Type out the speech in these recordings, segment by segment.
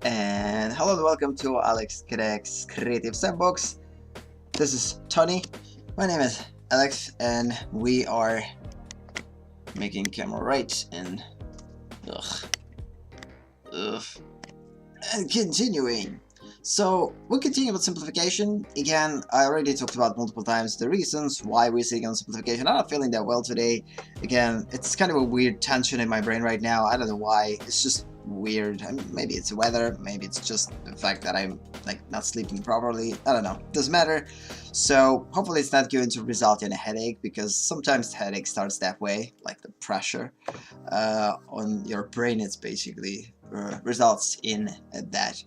And hello and welcome to AleksConnects Creative Sandbox. This is Tony. My name is Alex, and we are making camera right and and continuing. So we'll continue with simplification. Again, I already talked about multiple times the reasons why we're sitting on simplification. I'm not feeling that well today. Again, it's kind of a weird tension in my brain right now. I don't know why. It's just weird. I mean, maybe it's the weather. Maybe it's just the fact that I'm like not sleeping properly. I don't know. Doesn't matter. So hopefully it's not going to result in a headache, because sometimes headache starts that way, like the pressure on your brain. It's basically results in that.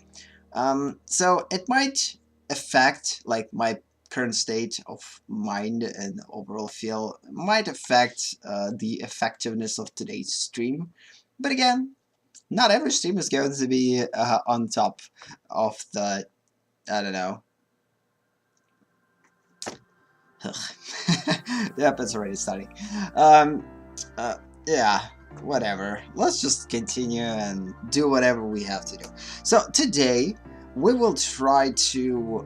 So it might affect like my current state of mind and overall feel, might affect the effectiveness of today's stream. But again, not every stream is going to be on top of the, I don't know. Yep, it's already starting. Um, yeah, whatever. Let's just continue and do whatever we have to do. So today we will try to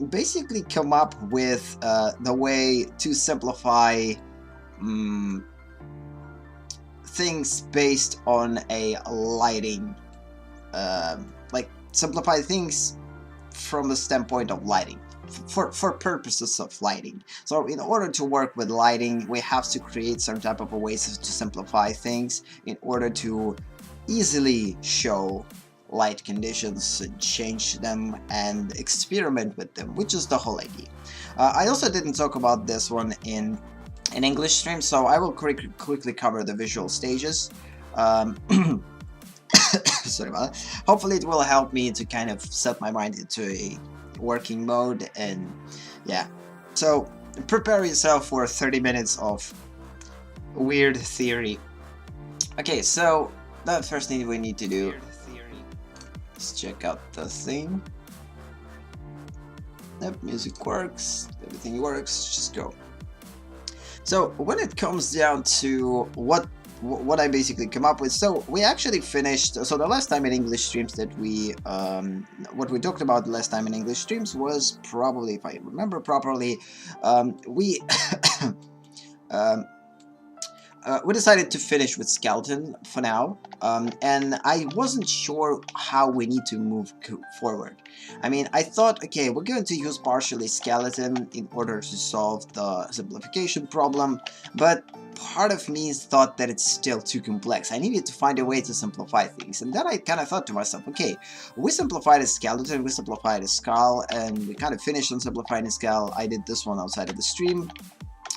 basically come up with the way to simplify things based on a lighting, like simplify things from the standpoint of lighting. For purposes of lighting. So in order to work with lighting, we have to create some type of a ways to simplify things in order to easily show light conditions and change them and experiment with them, which is the whole idea. I also didn't talk about this one in an English stream, so I will quickly cover the visual stages. Sorry about that. Hopefully it will help me to kind of set my mind into a working mode, and yeah, so prepare yourself for 30 minutes of weird theory. Okay, so the first thing we need to do is check out the thing. Yep, music works, everything works, just go. So when it comes down to what I basically come up with, so we actually finished, so the last time in English streams that we what we talked about the last time in English streams was probably, if I remember properly, we we decided to finish with skeleton for now, and I wasn't sure how we need to move forward. I mean, I thought, okay, we're going to use partially skeleton in order to solve the simplification problem, but part of me thought that it's still too complex. I needed to find a way to simplify things, and then I kind of thought to myself, okay, we simplified a skeleton, we simplified a skull, and we kind of finished on simplifying a skull. I did this one outside of the stream.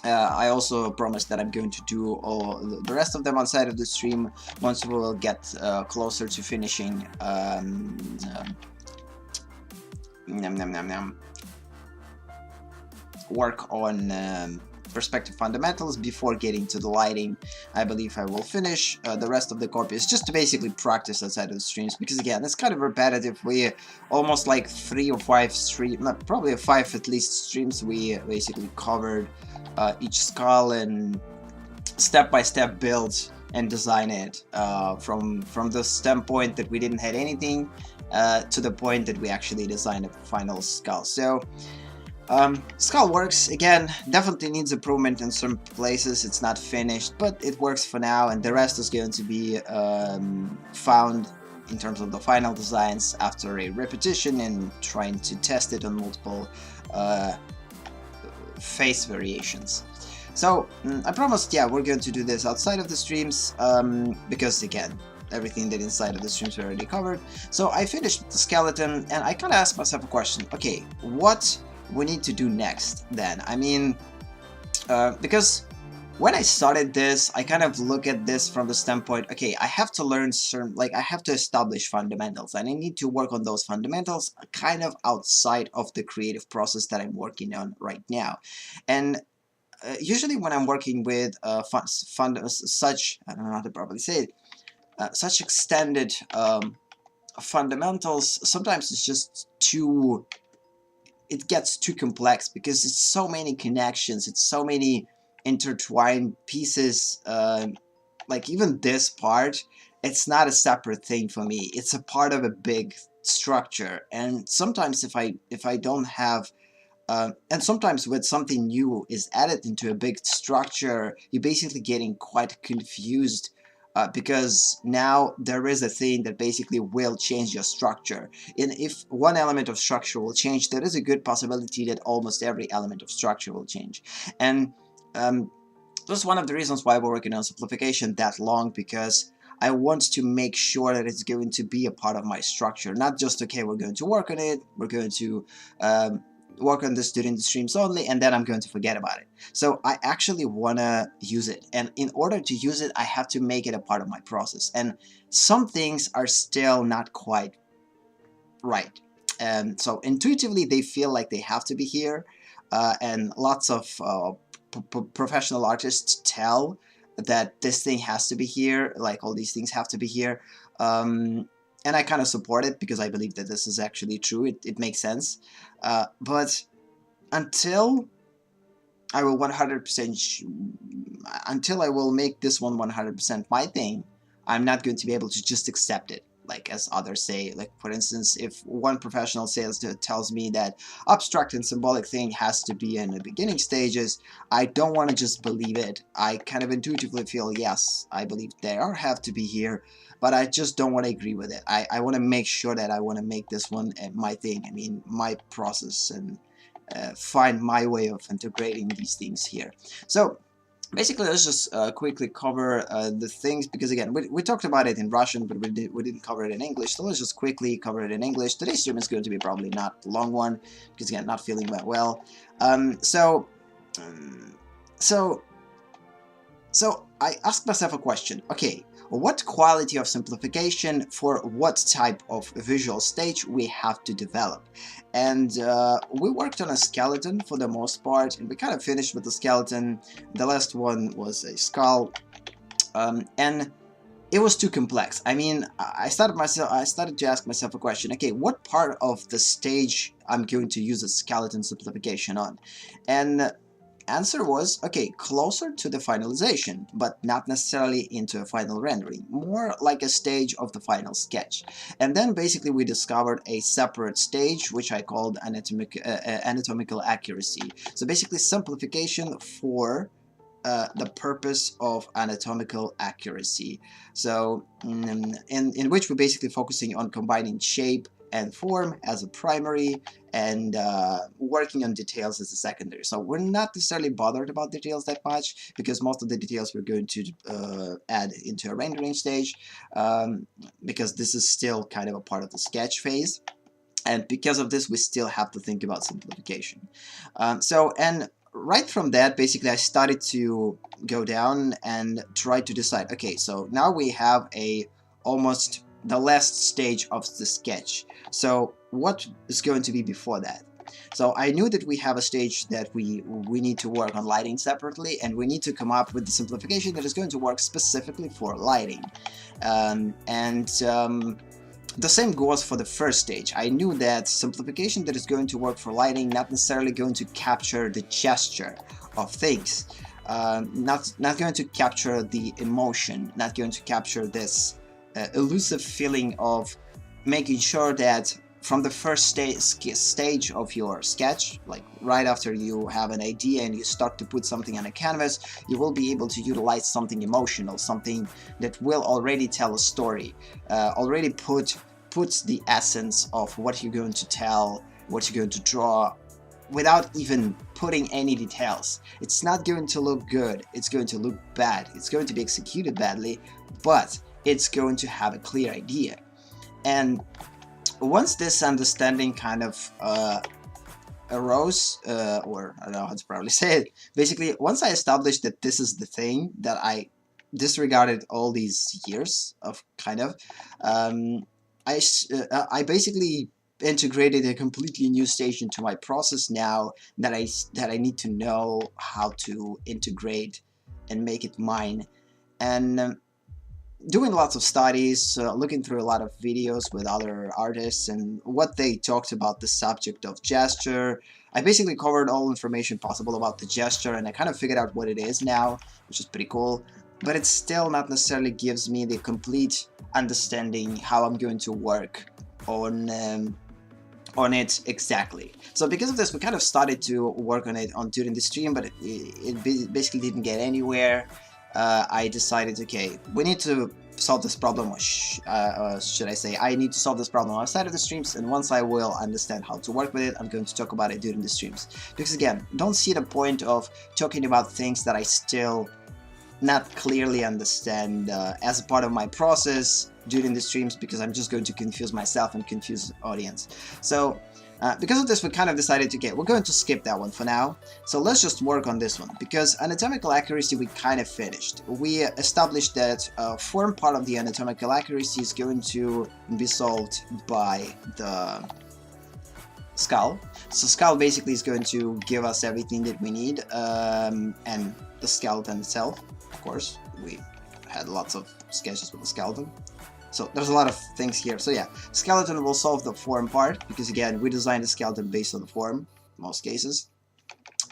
I also promised that I'm going to do all the rest of them outside of the stream once we will get closer to finishing work on perspective fundamentals before getting to the lighting. I believe I will finish the rest of the copies just to basically practice outside of the streams, because again, it's kind of repetitive. We almost like 3 or 5 streams, probably 5 at least streams, we basically covered each skull and step-by-step build and design it from the standpoint that we didn't have anything to the point that we actually designed a final skull. So skull works. Again, definitely needs improvement in some places. It's not finished, but it works for now, and the rest is going to be found in terms of the final designs after a repetition and trying to test it on multiple face variations. So I promised, yeah, we're going to do this outside of the streams, because again, everything that inside of the streams we already covered. So I finished the skeleton, and I kind of asked myself a question. Okay, what we need to do next then? I mean, because when I started this, I kind of look at this from the standpoint, okay, I have to learn certain, like I have to establish fundamentals, and I need to work on those fundamentals kind of outside of the creative process that I'm working on right now. And usually when I'm working with such, I don't know how to properly say it, such extended fundamentals, sometimes it's just too, it gets too complex, because it's so many connections, it's so many intertwined pieces. Like even this part it's not a separate thing for me. It's a part of a big structure. And sometimes if I don't have and sometimes when something new is added into a big structure, you're basically getting quite confused because now there is a thing that basically will change your structure. And if one element of structure will change, there is a good possibility that almost every element of structure will change. And that's one of the reasons why we're working on simplification that long, because I want to make sure that it's going to be a part of my structure, not just, okay, we're going to work on it, we're going to work on this during the streams only, and then I'm going to forget about it. So I actually want to use it, and in order to use it, I have to make it a part of my process. And some things are still not quite right. So intuitively, they feel like they have to be here, and lots of professional artists tell that this thing has to be here, like all these things have to be here. And I kind of support it because I believe that this is actually true. It makes sense. But until I will 100%, until I will make this one 100% my thing, I'm not going to be able to just accept it. Like as others say, like for instance, if one professional sales tells me that abstract and symbolic thing has to be in the beginning stages, I don't want to just believe it. I kind of intuitively feel, yes, I believe they have to be here, but I just don't want to agree with it. I want to make sure that I want to make this one my thing. I mean, my process, and find my way of integrating these things here. So basically, let's just quickly cover the things, because again, we talked about it in Russian, but we didn't cover it in English. So let's just quickly cover it in English. Today's stream is going to be probably not a long one, because again, not feeling that well. So I asked myself a question. Okay, what quality of simplification for what type of visual stage we have to develop? And we worked on a skeleton for the most part, and we kind of finished with the skeleton. The last one was a skull, and it was too complex. I mean, I started to ask myself a question. Okay, what part of the stage I'm going to use a skeleton simplification on? And answer was, okay, closer to the finalization, but not necessarily into a final rendering, more like a stage of the final sketch. And then basically we discovered a separate stage, which I called anatomical accuracy. So basically simplification for the purpose of anatomical accuracy. So in which we're basically focusing on combining shape and form as a primary, and working on details as a secondary. So we're not necessarily bothered about details that much, because most of the details we're going to add into a rendering stage, because this is still kind of a part of the sketch phase. And because of this, we still have to think about simplification. And right from that, basically, I started to go down and try to decide, okay, so now we have almost the last stage of the sketch. So what is going to be before that? So I knew that we have a stage that we need to work on lighting separately, and we need to come up with the simplification that is going to work specifically for lighting. The same goes for the first stage. I knew that simplification that is going to work for lighting, not necessarily going to capture the gesture of things, not going to capture the emotion, not going to capture this elusive feeling of making sure that from the first stage of your sketch, like right after you have an idea and you start to put something on a canvas, you will be able to utilize something emotional, something that will already tell a story, already puts the essence of what you're going to tell, what you're going to draw, without even putting any details. It's not going to look good, it's going to look bad, it's going to be executed badly, but it's going to have a clear idea. And once this understanding kind of arose, or I don't know how to probably say it, basically once I established that this is the thing that I disregarded all these years of kind of, I basically integrated a completely new stage into my process now that I need to know how to integrate and make it mine. And doing lots of studies, looking through a lot of videos with other artists and what they talked about the subject of gesture. I basically covered all information possible about the gesture, and I kind of figured out what it is now, which is pretty cool. but it still not necessarily gives me the complete understanding how I'm going to work on it exactly. So because of this, we kind of started to work on it during the stream, but it basically didn't get anywhere. I decided, okay, we need to solve this problem, or should I say, I need to solve this problem outside of the streams, and once I will understand how to work with it, I'm going to talk about it during the streams. Because again, don't see the point of talking about things that I still not clearly understand as a part of my process during the streams, because I'm just going to confuse myself and confuse the audience. So because of this, we kind of decided, okay, we're going to skip that one for now. So let's just work on this one, because anatomical accuracy we kind of finished. We established that form part of the anatomical accuracy is going to be solved by the skull. So skull basically is going to give us everything that we need, and the skeleton itself, of course. We had lots of sketches with the skeleton. So there's a lot of things here. So yeah, skeleton will solve the form part, because again, we designed the skeleton based on the form, in most cases.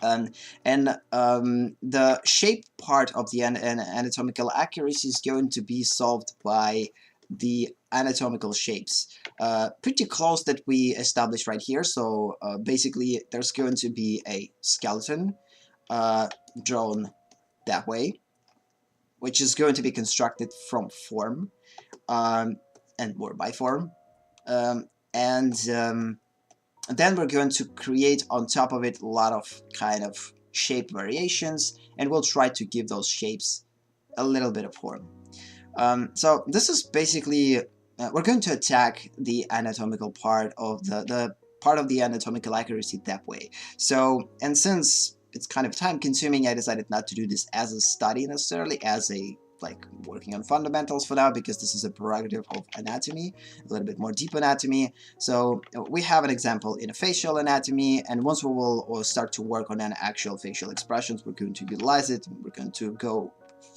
And the shape part of the anatomical accuracy is going to be solved by the anatomical shapes. Pretty close that we established right here. So basically, there's going to be a skeleton drawn that way, which is going to be constructed from form. And more by form, and then we're going to create on top of it a lot of kind of shape variations, and we'll try to give those shapes a little bit of form. So this is basically we're going to attack the anatomical part of the part of the anatomical accuracy that way. So, and since it's kind of time consuming, I decided not to do this as a study necessarily, as a like working on fundamentals for now, because this is a prerogative of anatomy, a little bit more deep anatomy. So we have an example in a facial anatomy, and once we will start to work on an actual facial expressions, we're going to utilize it, and we're going to go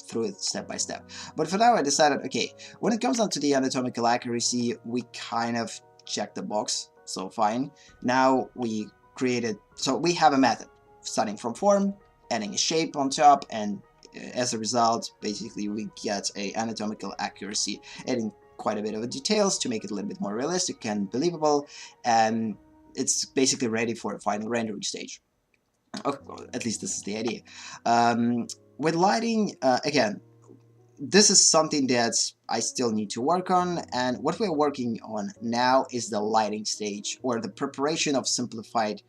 through it step by step. But for now, I decided, okay, when it comes down to the anatomical accuracy, we kind of check the box, so fine. Now we created, so we have a method starting from form, adding a shape on top, and as a result, basically we get a anatomical accuracy, adding quite a bit of details to make it a little bit more realistic and believable, and it's basically ready for a final rendering stage. Okay, well, at least this is the idea. With lighting, again, this is something that I still need to work on, and what we're working on now is the lighting stage, or the preparation of simplified,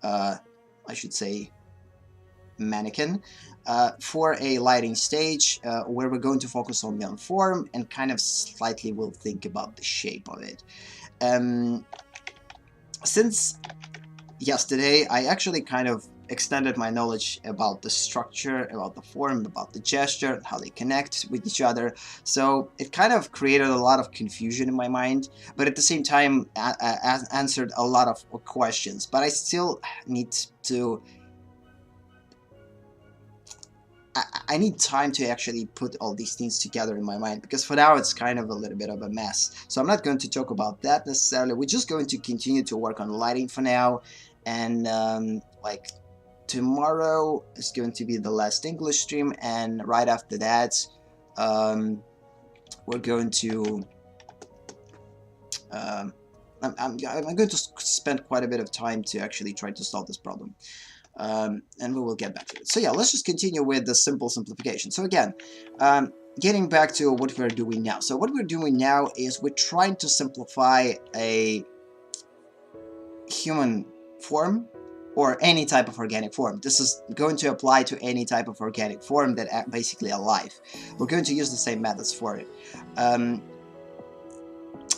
I should say, mannequin for a lighting stage, where we're going to focus on the form and kind of slightly will think about the shape of it. Since yesterday, I actually kind of extended my knowledge about the structure, about the form, about the gesture, how they connect with each other. So it kind of created a lot of confusion in my mind, but at the same time answered a lot of questions. But I still need to I need time to actually put all these things together in my mind, because for now it's kind of a little bit of a mess. So I'm not going to talk about that necessarily. We're just going to continue to work on lighting for now, and like tomorrow is going to be the last English stream, and right after that we're going to I'm going to spend quite a bit of time to actually try to solve this problem. And we will get back to it. So yeah, let's just continue with the simple simplification. So again, getting back to what we're doing now. So what we're doing now is we're trying to simplify a human form, or any type of organic form. This is going to apply to any type of organic form that basically alive. We're going to use the same methods for it.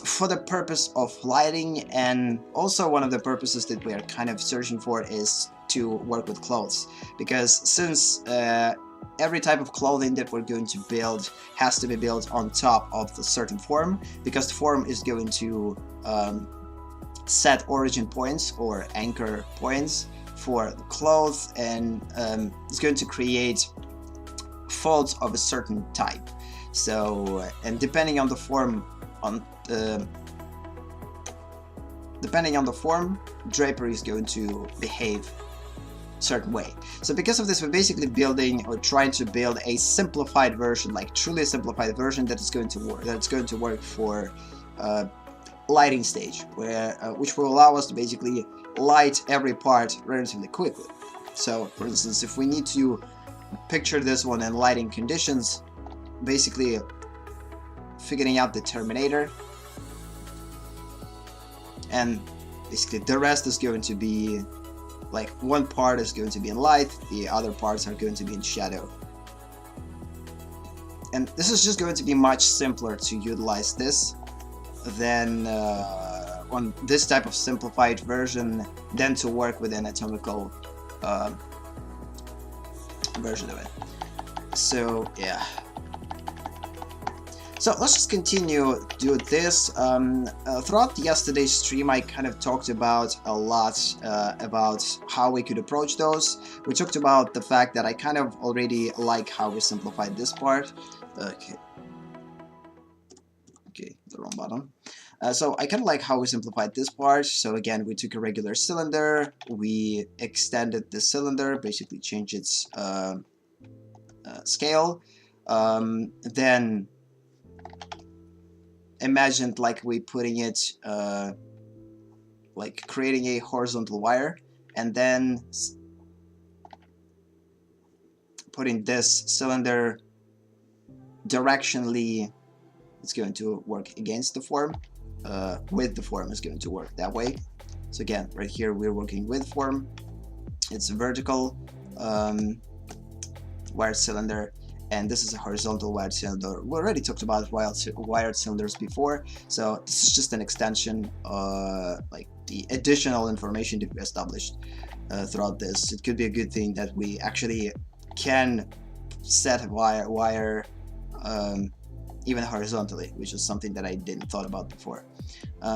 For the purpose of lighting, and also one of the purposes that we are kind of searching for is to work with clothes, because since every type of clothing that we're going to build has to be built on top of the certain form, because the form is going to set origin points or anchor points for the clothes, and it's going to create folds of a certain type. So, and depending on the form, depending on the form, drapery is going to behave certain way. So because of this, we're basically building or trying to build a simplified version, like truly simplified version that is going to work. That's going to work for lighting stage, where which will allow us to basically light every part relatively quickly. So, for instance, if we need to picture this one in lighting conditions, basically figuring out the terminator, and basically the rest is going to be like one part is going to be in light, the other parts are going to be in shadow. And this is just going to be much simpler to utilize this than on this type of simplified version than to work with an atomical version of it. So yeah. So let's just continue do this. Throughout yesterday's stream, I kind of talked about a lot about how we could approach those. We talked about the fact that I kind of already like how we simplified this part. Okay, the wrong button. So I kind of like how we simplified this part. So again, we took a regular cylinder, we extended the cylinder, basically changed its scale, then imagined like we putting it like creating a horizontal wire, and then putting this cylinder directionally. It's going to work against the form. With the form is going to work that way. So again, right here we're working with form. It's a vertical wired cylinder, and this is a horizontal wired cylinder. We already talked about wired cylinders before, so this is just an extension, like the additional information that we established throughout this. It could be a good thing that we actually can set a wire even horizontally, which is something that I didn't thought about before,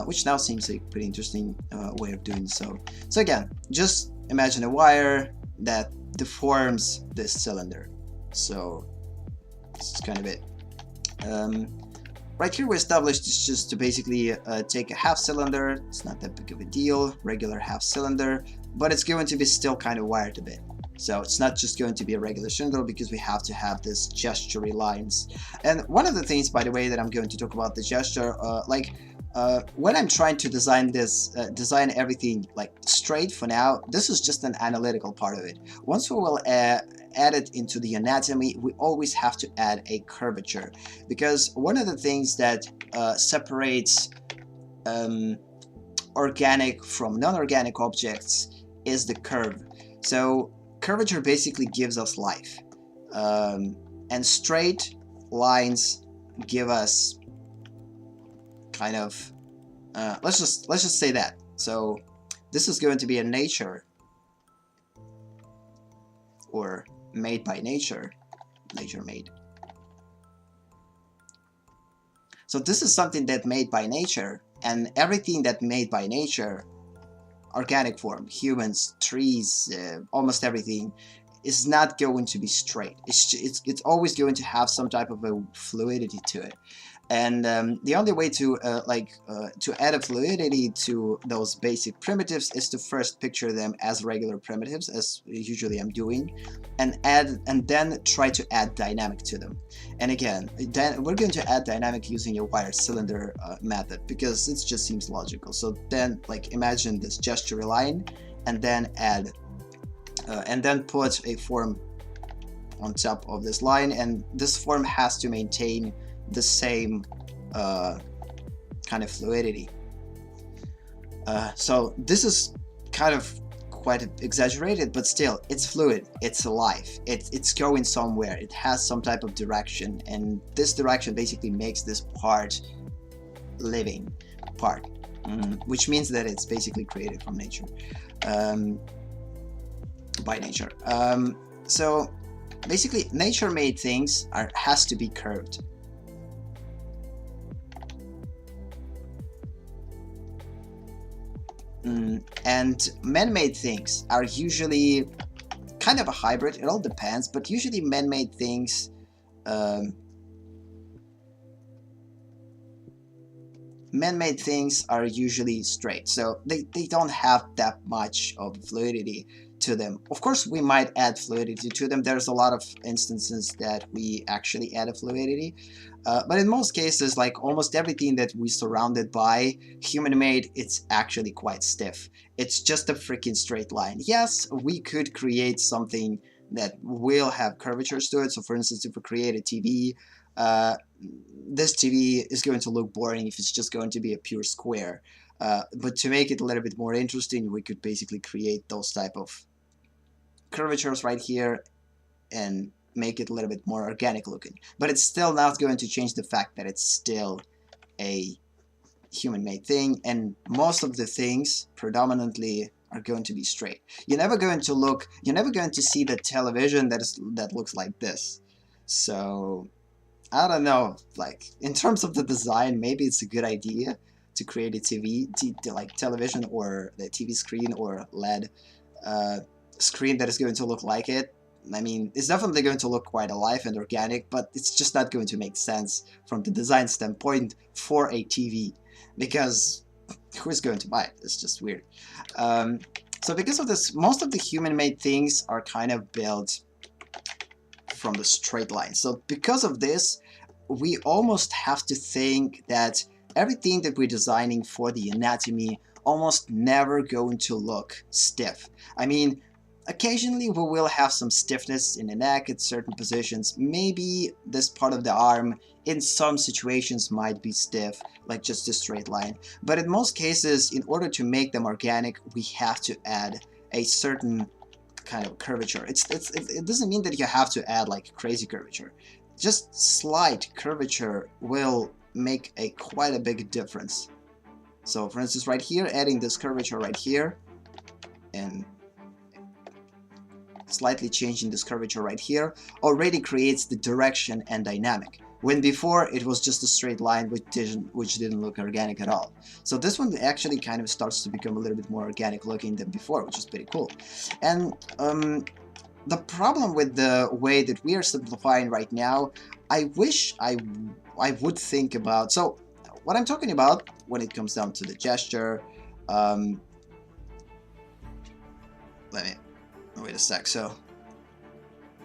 which now seems like a pretty interesting way of doing so. So again, just imagine a wire that deforms this cylinder. So this is kind of it. Right here we established it's just to basically take a half cylinder. It's not that big of a deal, regular half cylinder, but it's going to be still kind of wired a bit. So it's not just going to be a regular cylinder, because we have to have this gestury lines. And one of the things, by the way, that I'm going to talk about the gesture, when I'm trying to design this, design everything like straight for now, this is just an analytical part of it. Once we will add it into the anatomy, we always have to add a curvature, because one of the things that separates organic from non-organic objects is the curve. So curvature basically gives us life, and straight lines give us kind of let's just say that. So this is going to be a nature, or made by nature, nature made. So this is something that made by nature, and everything that made by nature, organic form, humans, trees, almost everything, is not going to be straight. It's always going to have some type of a fluidity to it. And the only way to to add a fluidity to those basic primitives is to first picture them as regular primitives, as usually I'm doing, and then try to add dynamic to them. And again, then we're going to add dynamic using a wired cylinder method, because it just seems logical. So then, like, imagine this gestury line, and then add and then put a form on top of this line, and this form has to maintain the same kind of fluidity. So this is kind of quite exaggerated, but still, it's fluid, it's alive, it's going somewhere, it has some type of direction, and this direction basically makes this part living part, which means that it's basically created from nature, by nature. So basically, nature-made things has to be curved. And man-made things are usually kind of a hybrid. It all depends, but usually man-made things are usually straight, so they don't have that much of fluidity to them. Of course, we might add fluidity to them. There's a lot of instances that we actually add a fluidity, but in most cases, like almost everything that we surrounded by human-made, it's actually quite stiff. It's just a freaking straight line. Yes, we could create something that will have curvatures to it. So for instance, if we create a TV, this TV is going to look boring if it's just going to be a pure square. But to make it a little bit more interesting, we could basically create those type of curvatures right here and make it a little bit more organic looking. But it's still not going to change the fact that it's still a human-made thing, and most of the things predominantly are going to be straight. You're never going to see the television that looks like this. So I don't know, like in terms of the design, maybe it's a good idea to create a like television or the TV screen or LED screen that is going to look like it. I mean, it's definitely going to look quite alive and organic, but it's just not going to make sense from the design standpoint for a TV, because who's going to buy it? It's just weird. So because of this, most of the human-made things are kind of built from the straight line. So because of this, we almost have to think that everything that we're designing for the anatomy almost never going to look stiff. I mean, occasionally we will have some stiffness in the neck at certain positions. Maybe this part of the arm in some situations might be stiff, like just a straight line. But in most cases, in order to make them organic, we have to add a certain kind of curvature. It doesn't mean that you have to add like crazy curvature. Just slight curvature will make quite a big difference. So for instance, right here, adding this curvature right here and slightly changing this curvature right here already creates the direction and dynamic, when before it was just a straight line which didn't look organic at all. So this one actually kind of starts to become a little bit more organic looking than before, which is pretty cool. And the problem with the way that we are simplifying right now, I wish I would think about. So what I'm talking about when it comes down to the gesture, wait a sec.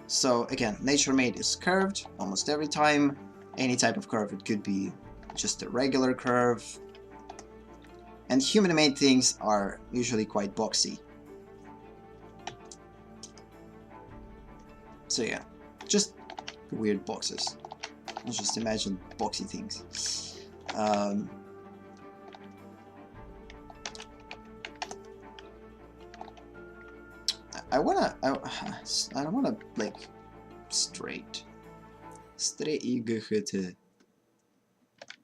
So again, nature-made is curved almost every time. Any type of curve, it could be just a regular curve. And human-made things are usually quite boxy. So yeah, just weird boxes. Let's just imagine boxy things. I don't wanna like straight EGHT.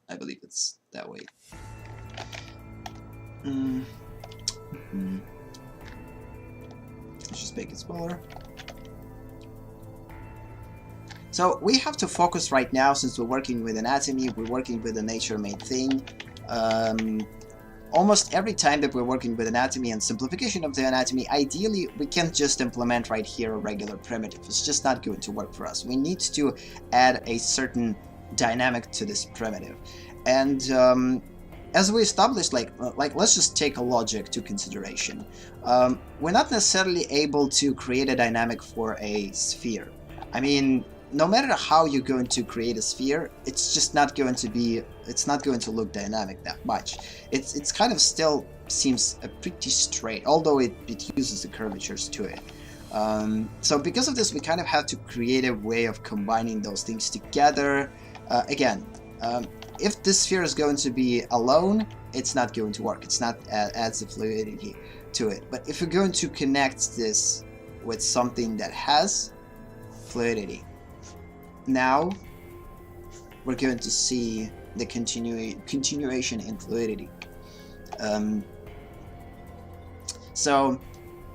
I believe it's that way. Let's just make it smaller. So we have to focus right now, since we're working with anatomy, we're working with a nature-made thing. Almost every time that we're working with anatomy and simplification of the anatomy, ideally we can't just implement right here a regular primitive. It's just not going to work for us. We need to add a certain dynamic to this primitive. And as we established, like let's just take a logic to consideration. We're not necessarily able to create a dynamic for a sphere. I mean, no matter how you're going to create a sphere, it's just not going to be, it's not going to look dynamic that much. It's kind of still seems pretty straight, although it uses the curvatures to it. So because of this, we kind of have to create a way of combining those things together. Again, if this sphere is going to be alone, it's not going to work. It's not adds the fluidity to it. But if we're going to connect this with something that has fluidity, now we're going to see the continuation in fluidity.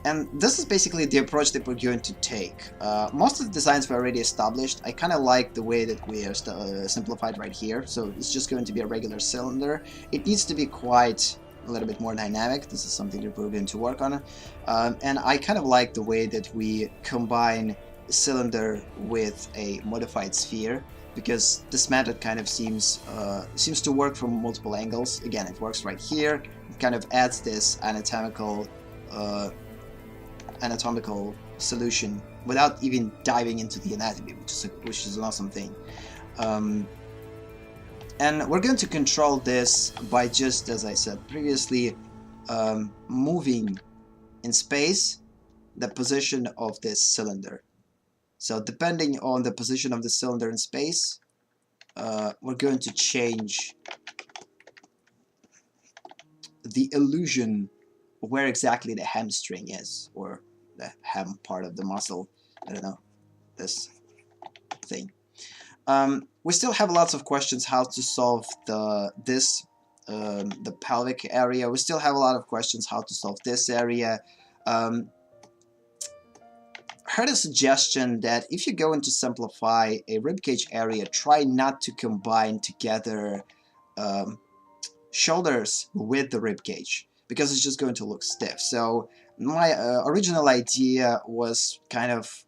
And this is basically the approach that we're going to take. Most of the designs were already established. I kind of like the way that we are simplified right here. So it's just going to be a regular cylinder. It needs to be quite a little bit more dynamic. This is something that we're going to work on. And I kind of like the way that we combine cylinder with a modified sphere, because this method kind of seems to work from multiple angles. Again, it works right here. It kind of adds this anatomical anatomical solution without even diving into the anatomy, which is an awesome thing. And we're going to control this by just, as I said previously, moving in space the position of this cylinder. So depending on the position of the cylinder in space, we're going to change the illusion where exactly the hamstring is, or the ham part of the muscle. I don't know, this thing. We still have lots of questions how to solve the pelvic area. We still have a lot of questions how to solve this area. Heard a suggestion that if you go into simplify a ribcage area, try not to combine together shoulders with the ribcage, because it's just going to look stiff. So my original idea was kind of,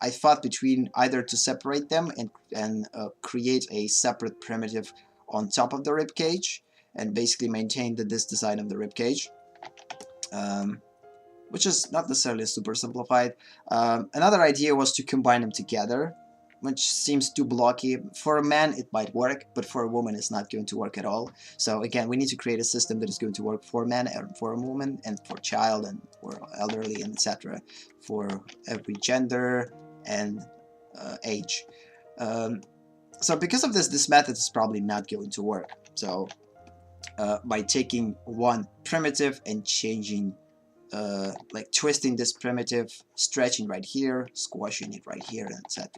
I thought between either to separate them and create a separate primitive on top of the ribcage and basically maintain this design of the ribcage, which is not necessarily super simplified. Another idea was to combine them together, which seems too blocky. For a man it might work, but for a woman it's not going to work at all. So again, we need to create a system that is going to work for men and for a woman and for child and for elderly and etc. for every gender and age. So because of this method is probably not going to work. So by taking one primitive and changing, like twisting this primitive, stretching right here, squashing it right here, etc.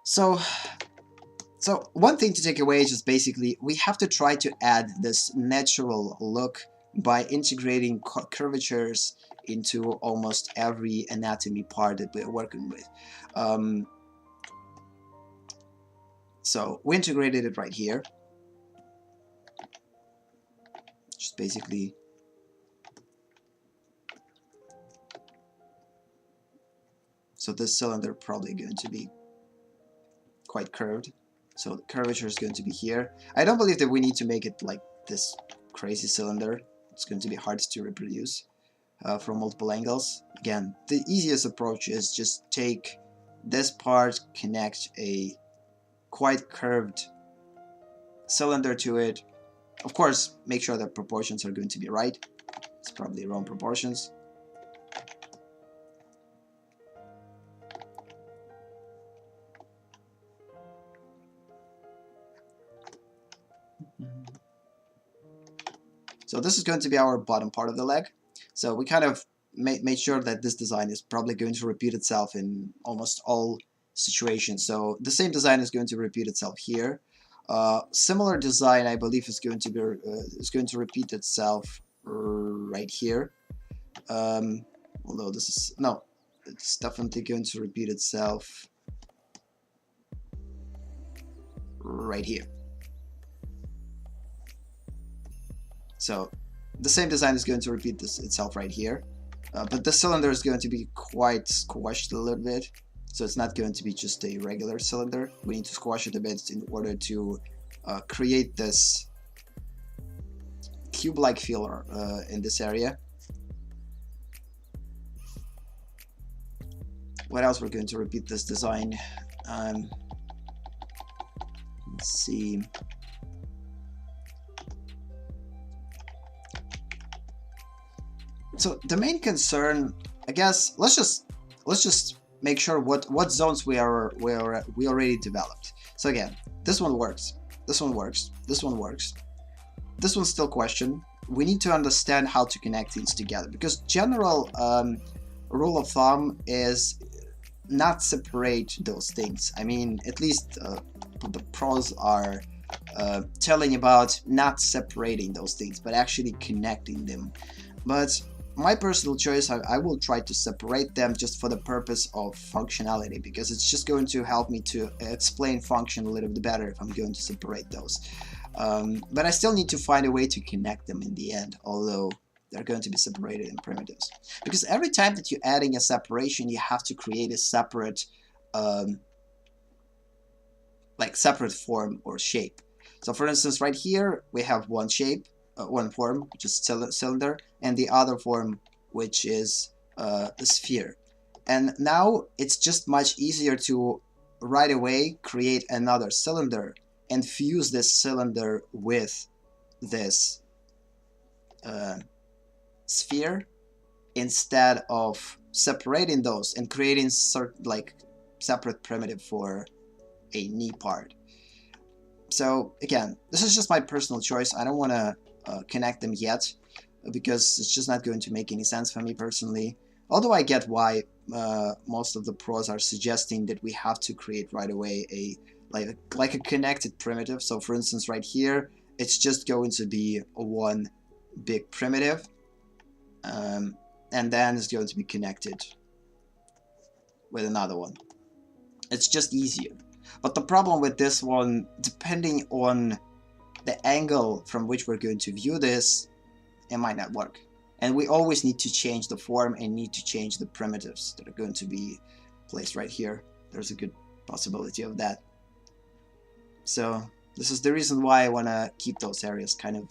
So one thing to take away is just basically we have to try to add this natural look by integrating curvatures into almost every anatomy part that we're working with. So we integrated it right here. Just basically so this cylinder probably going to be quite curved. So the curvature is going to be here. I don't believe that we need to make it like this crazy cylinder. It's going to be hard to reproduce from multiple angles. Again, the easiest approach is just take this part, connect a quite curved cylinder to it. Of course, make sure that proportions are going to be right. It's probably wrong proportions. So this is going to be our bottom part of the leg. So we kind of made sure that this design is probably going to repeat itself in almost all situations. So the same design is going to repeat itself here. Similar design, I believe, is going to repeat itself right here. Although this is no, it's definitely going to repeat itself right here. So the same design is going to repeat itself right here, but the cylinder is going to be quite squashed a little bit. So it's not going to be just a regular cylinder. We need to squash it a bit in order to create this cube-like feel in this area. What else we're going to repeat this design? Let's see. So the main concern, I guess, let's just make sure what zones we already developed. So again, this one works, this one works, this one works, this one's still question. We need to understand how to connect these together, because general rule of thumb is not separate those things. I mean, at least the pros are telling about not separating those things, but actually connecting them. But my personal choice, I will try to separate them just for the purpose of functionality, because it's just going to help me to explain function a little bit better if I'm going to separate those. But I still need to find a way to connect them in the end, although they're going to be separated in primitives. Because every time that you're adding a separation, you have to create a separate, separate form or shape. So for instance, right here, we have one shape. one form, which is cylinder, and the other form, which is a sphere. And now it's just much easier to right away create another cylinder and fuse this cylinder with this sphere, instead of separating those and creating separate primitive for a knee part. So again, this is just my personal choice. I don't want to connect them yet, because it's just not going to make any sense for me personally. Although I get why most of the pros are suggesting that we have to create right away a like a connected primitive. So for instance, right here, it's just going to be one big primitive, and then it's going to be connected with another one. It's just easier. But the problem with this one, depending on the angle from which we're going to view this, it might not work. And we always need to change the form and need to change the primitives that are going to be placed right here. There's a good possibility of that. So this is the reason why I want to keep those areas kind of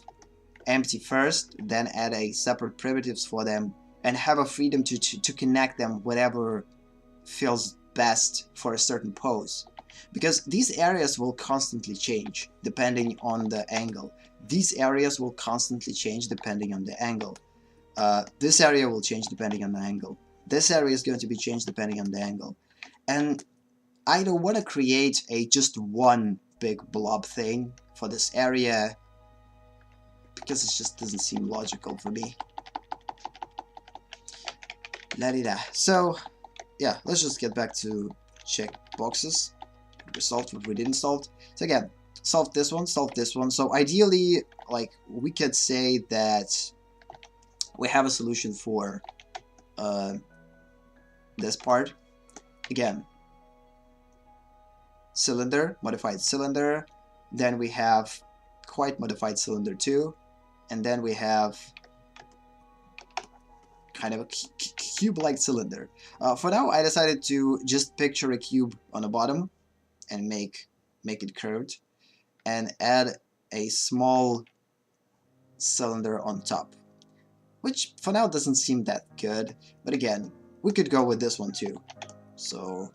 empty first, then add a separate primitives for them, and have a freedom to connect them whatever feels best for a certain pose. Because these areas will constantly change depending on the angle. These areas will constantly change depending on the angle. This area will change depending on the angle. This area is going to be changed depending on the angle. And I don't want to create a just one big blob thing for this area, because it just doesn't seem logical for me. La-di-da. So yeah, let's just get back to check boxes. We solved what we didn't solve. So again, solve this one, solve this one. So ideally, like, we could say that we have a solution for this part. Again, cylinder, modified cylinder, then we have quite modified cylinder 2, and then we have kind of a cube-like cylinder. For now, I decided to just picture a cube on the bottom and make it curved, and add a small cylinder on top, which for now doesn't seem that good, but again, we could go with this one too, so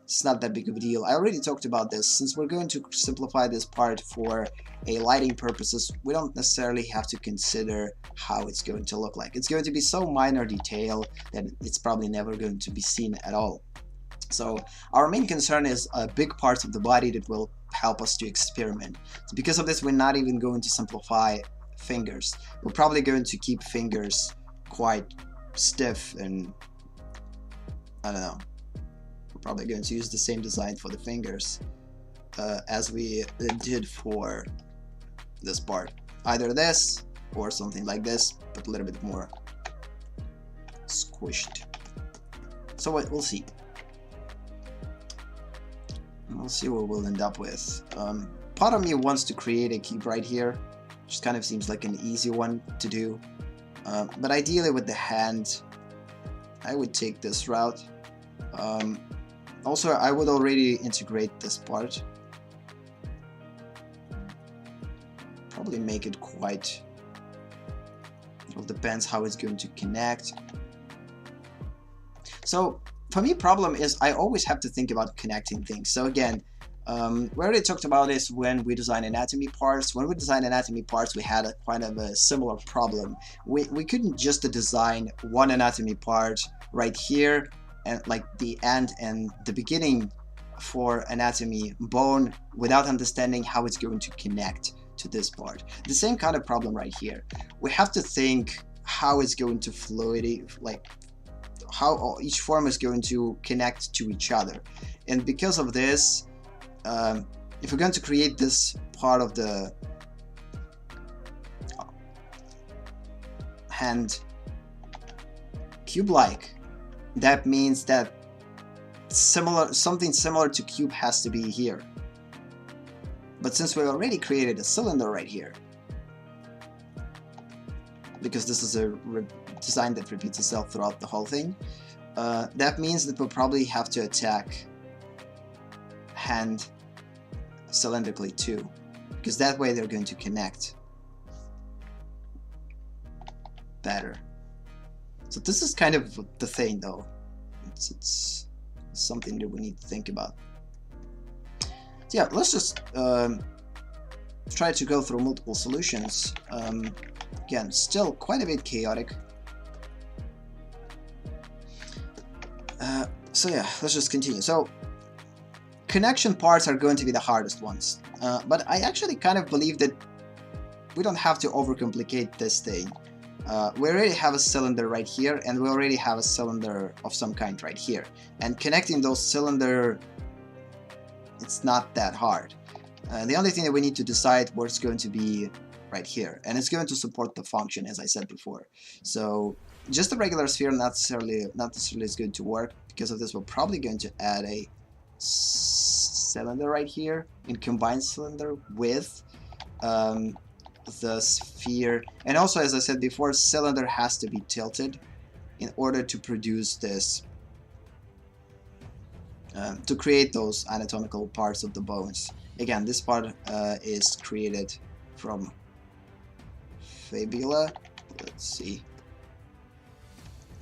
it's not that big of a deal. I already talked about this. Since we're going to simplify this part for a lighting purposes, we don't necessarily have to consider how it's going to look like. It's going to be so minor detail that it's probably never going to be seen at all. So our main concern is big parts of the body that will help us to experiment. So because of this, we're not even going to simplify fingers. We're probably going to keep fingers quite stiff, and I don't know. We're probably going to use the same design for the fingers as we did for this part. Either this or something like this, but a little bit more squished. So we'll see. We'll see what we'll end up with. Part of me wants to create a cube right here, which kind of seems like an easy one to do. But ideally with the hand, I would take this route. Also, I would already integrate this part. Probably make it quite... It all depends how it's going to connect. So, for me, problem is I always have to think about connecting things. So again, we already talked about this when we design anatomy parts. When we design anatomy parts, we had quite of a similar problem. We couldn't just design one anatomy part right here, and like the end and the beginning for anatomy bone, without understanding how it's going to connect to this part. The same kind of problem right here. We have to think how it's going to like how each form is going to connect to each other. And because of this, if we're going to create this part of the hand cube-like, that means that something similar to cube has to be here. But since we already created a cylinder right here, because this is a design that repeats itself throughout the whole thing, that means that we'll probably have to attack hand cylindrically too, because that way they're going to connect. better. So this is kind of the thing, though. It's something that we need to think about. So yeah, let's just try to go through multiple solutions. Again, still quite a bit chaotic. So yeah, let's just continue. So connection parts are going to be the hardest ones, but I actually kind of believe that we don't have to overcomplicate this thing. We already have a cylinder right here, and we already have a cylinder of some kind right here. And connecting those cylinders, it's not that hard. The only thing that we need to decide where it's going to be right here, and it's going to support the function, as I said before. So just a regular sphere not necessarily is going to work. Because of this, we're probably going to add a cylinder right here in combined cylinder with the sphere. And also, as I said before, cylinder has to be tilted in order to produce this, to create those anatomical parts of the bones. Again, this part is created from fibula. Let's see,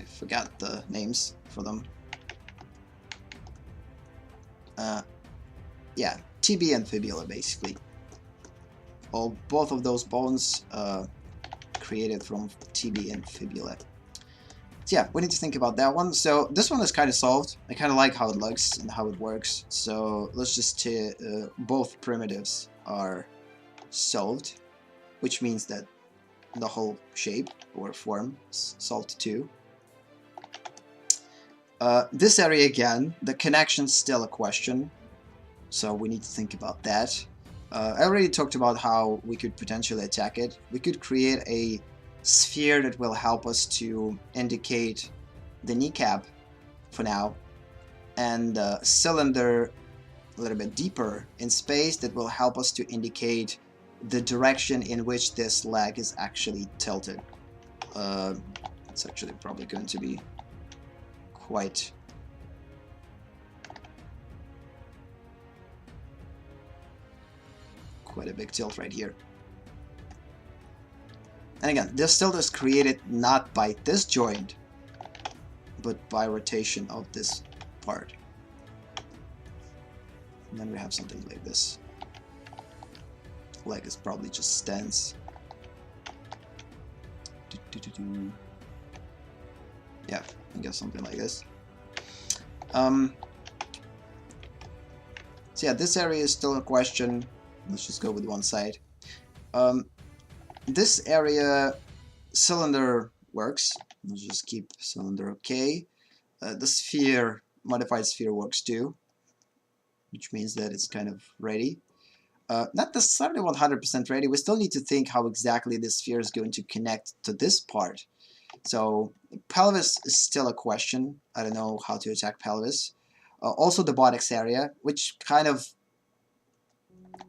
I forgot the names for them. Yeah, TB and fibula, basically. Both of those bones created from TB and fibula. So yeah, we need to think about that one. So this one is kind of solved. I kind of like how it looks and how it works. So let's just both primitives are solved, which means that the whole shape or form is solved too. This area again, the connection's still a question, so we need to think about that. I already talked about how we could potentially attack it. We could create a sphere that will help us to indicate the kneecap for now, and a cylinder a little bit deeper in space that will help us to indicate the direction in which this leg is actually tilted. It's actually probably going to be quite a big tilt right here. And again, this tilt is created not by this joint, but by rotation of this part. And then we have something like this. Leg is probably just stands. Yeah, I guess something like this. So yeah, this area is still a question. Let's just go with one side. This area, cylinder works. Let's just keep cylinder okay. The sphere, modified sphere works too, which means that it's kind of ready. Not necessarily 100% ready. We still need to think how exactly this sphere is going to connect to this part. So pelvis is still a question. I don't know how to attack pelvis. Also the buttocks area, which kind of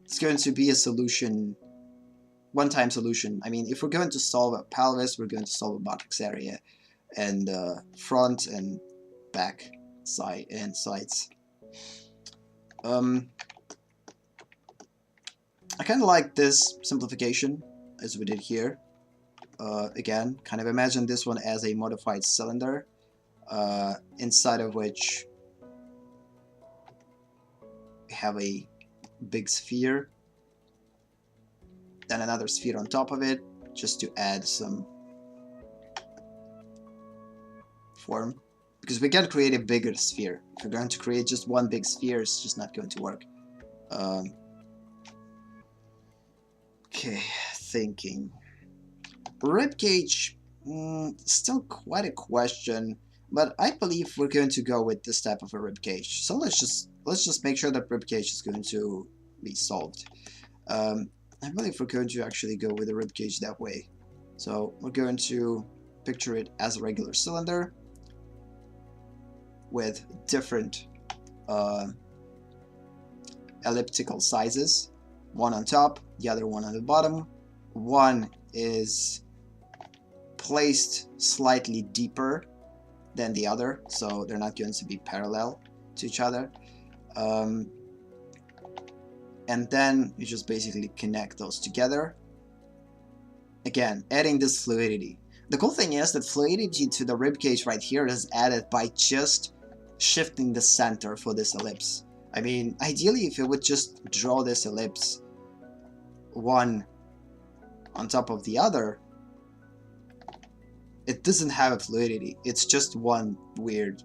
is going to be a solution, one-time solution. I mean, if we're going to solve a pelvis, we're going to solve a buttocks area, and front and back, side and sides. I kind of like this simplification as we did here. Again, kind of imagine this one as a modified cylinder, inside of which we have a big sphere, then another sphere on top of it, just to add some form. Because we can create a bigger sphere. If we're going to create just one big sphere, it's just not going to work. Okay, thinking. Ribcage, still quite a question, but I believe we're going to go with this type of a ribcage. So let's just make sure that ribcage is going to be solved. I believe we're going to actually go with a ribcage that way. So we're going to picture it as a regular cylinder with different elliptical sizes, one on top, the other one on the bottom. One is placed slightly deeper than the other, so they're not going to be parallel to each other. And then you just basically connect those together. Again, adding this fluidity. The cool thing is that fluidity to the ribcage right here is added by just shifting the center for this ellipse. I mean, ideally, if you would just draw this ellipse one on top of the other, it doesn't have a fluidity. It's just one weird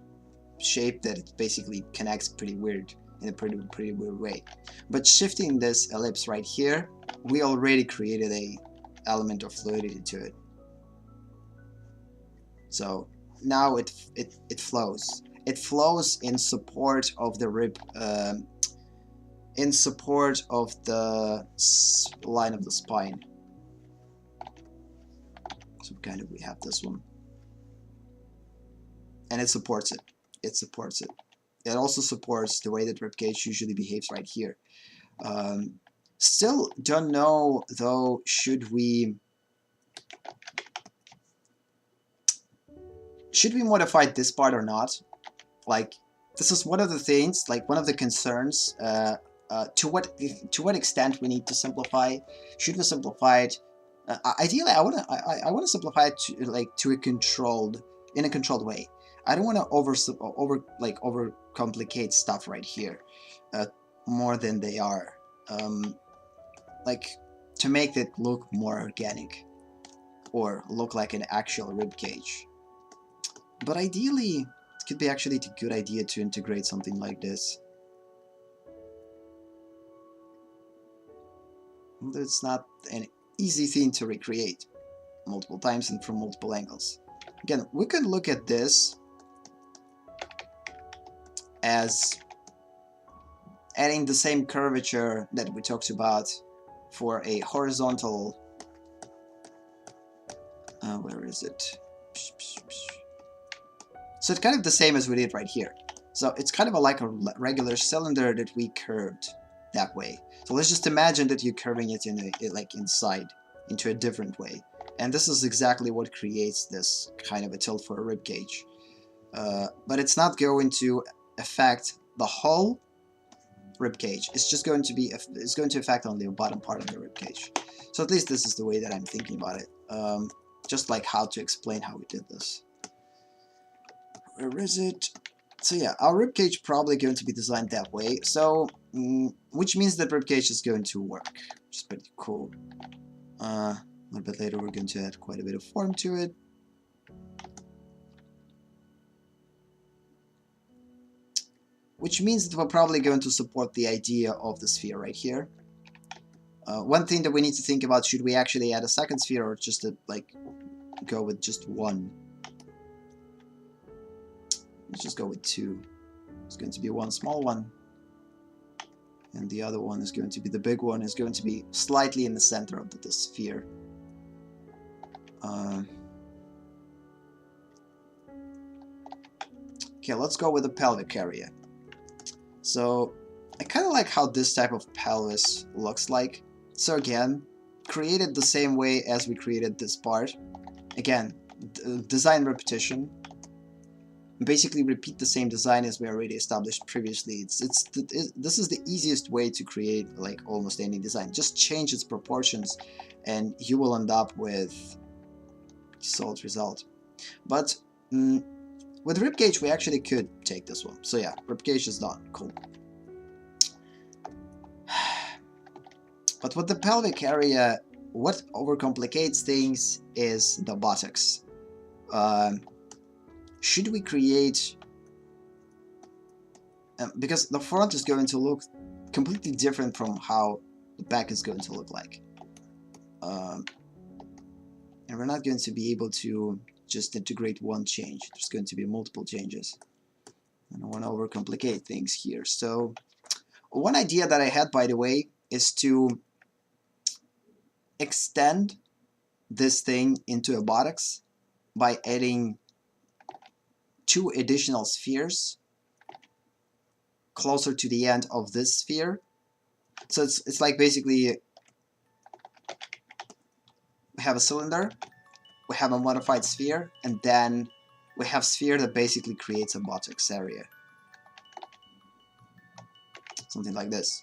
shape that it basically connects pretty weird in a pretty weird way. But shifting this ellipse right here, we already created a element of fluidity to it. So now it flows. It flows in support of the rib, in support of the line of the spine. So kind of we have this one, and it supports it. It supports it. It also supports the way that ribcage usually behaves right here. Still don't know though, should we modify this part or not? Like, this is one of the things, like one of the concerns. To what extent we need to simplify? Should we simplify it? Ideally, I wanna simplify it to a controlled way. I don't want to overcomplicate stuff right here, more than they are. Like, to make it look more organic, or look like an actual rib cage. But ideally, it could be actually a good idea to integrate something like this. It's not an easy thing to recreate multiple times and from multiple angles. Again, we could look at this as adding the same curvature that we talked about for a horizontal, where is it? So it's kind of the same as we did right here. So it's kind of like a regular cylinder that we curved that way. So let's just imagine that you're curving it inside into a different way. And this is exactly what creates this kind of a tilt for a rib cage. But it's not going to affect the whole rib cage. It's just going to be affect only the bottom part of the rib cage. So at least this is the way that I'm thinking about it. Just like how to explain how we did this. Where is it? So yeah, our rib cage probably going to be designed that way. So which means that rib cage is going to work, which is pretty cool. A little bit later, we're going to add quite a bit of form to it. Which means that we're probably going to support the idea of the sphere right here. One thing that we need to think about, should we actually add a second sphere or just go with just one? Let's just go with two. It's going to be one small one, and the other one is going to be the big one, is going to be slightly in the center of the sphere. Okay, let's go with the pelvic area. So I kind of like how this type of pelvis looks like. So again, created the same way as we created this part. Again, design repetition. Basically repeat the same design as we already established previously. This is the easiest way to create like almost any design. Just change its proportions and you will end up with a solid result. But with ribcage we actually could take this one. So yeah, ribcage is done. Cool. But with the pelvic area, what overcomplicates things is the buttocks. Should we create, because the front is going to look completely different from how the back is going to look like, and we're not going to be able to just integrate one change. There's going to be multiple changes. I don't want to overcomplicate things here. So one idea that I had, by the way, is to extend this thing into a buttocks by adding 2 additional spheres closer to the end of this sphere. So it's like basically we have a cylinder, we have a modified sphere, and then we have sphere that basically creates a buttocks area. Something like this.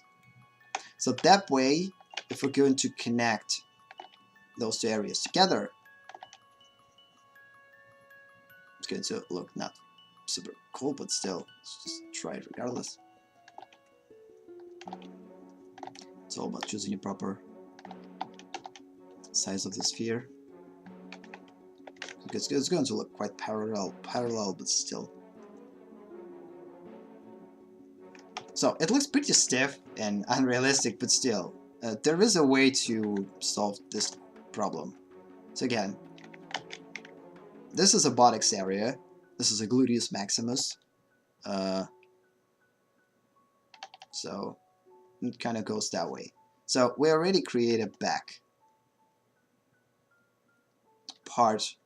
So that way, if we're going to connect those 2 areas together, going to look not super cool, but still, let's just try it regardless. It's all about choosing the proper size of the sphere. It's going to look quite parallel, but still. So it looks pretty stiff and unrealistic, but still, there is a way to solve this problem. So again, this is a buttocks area. This is a gluteus maximus. So it kind of goes that way. So we already create a back part,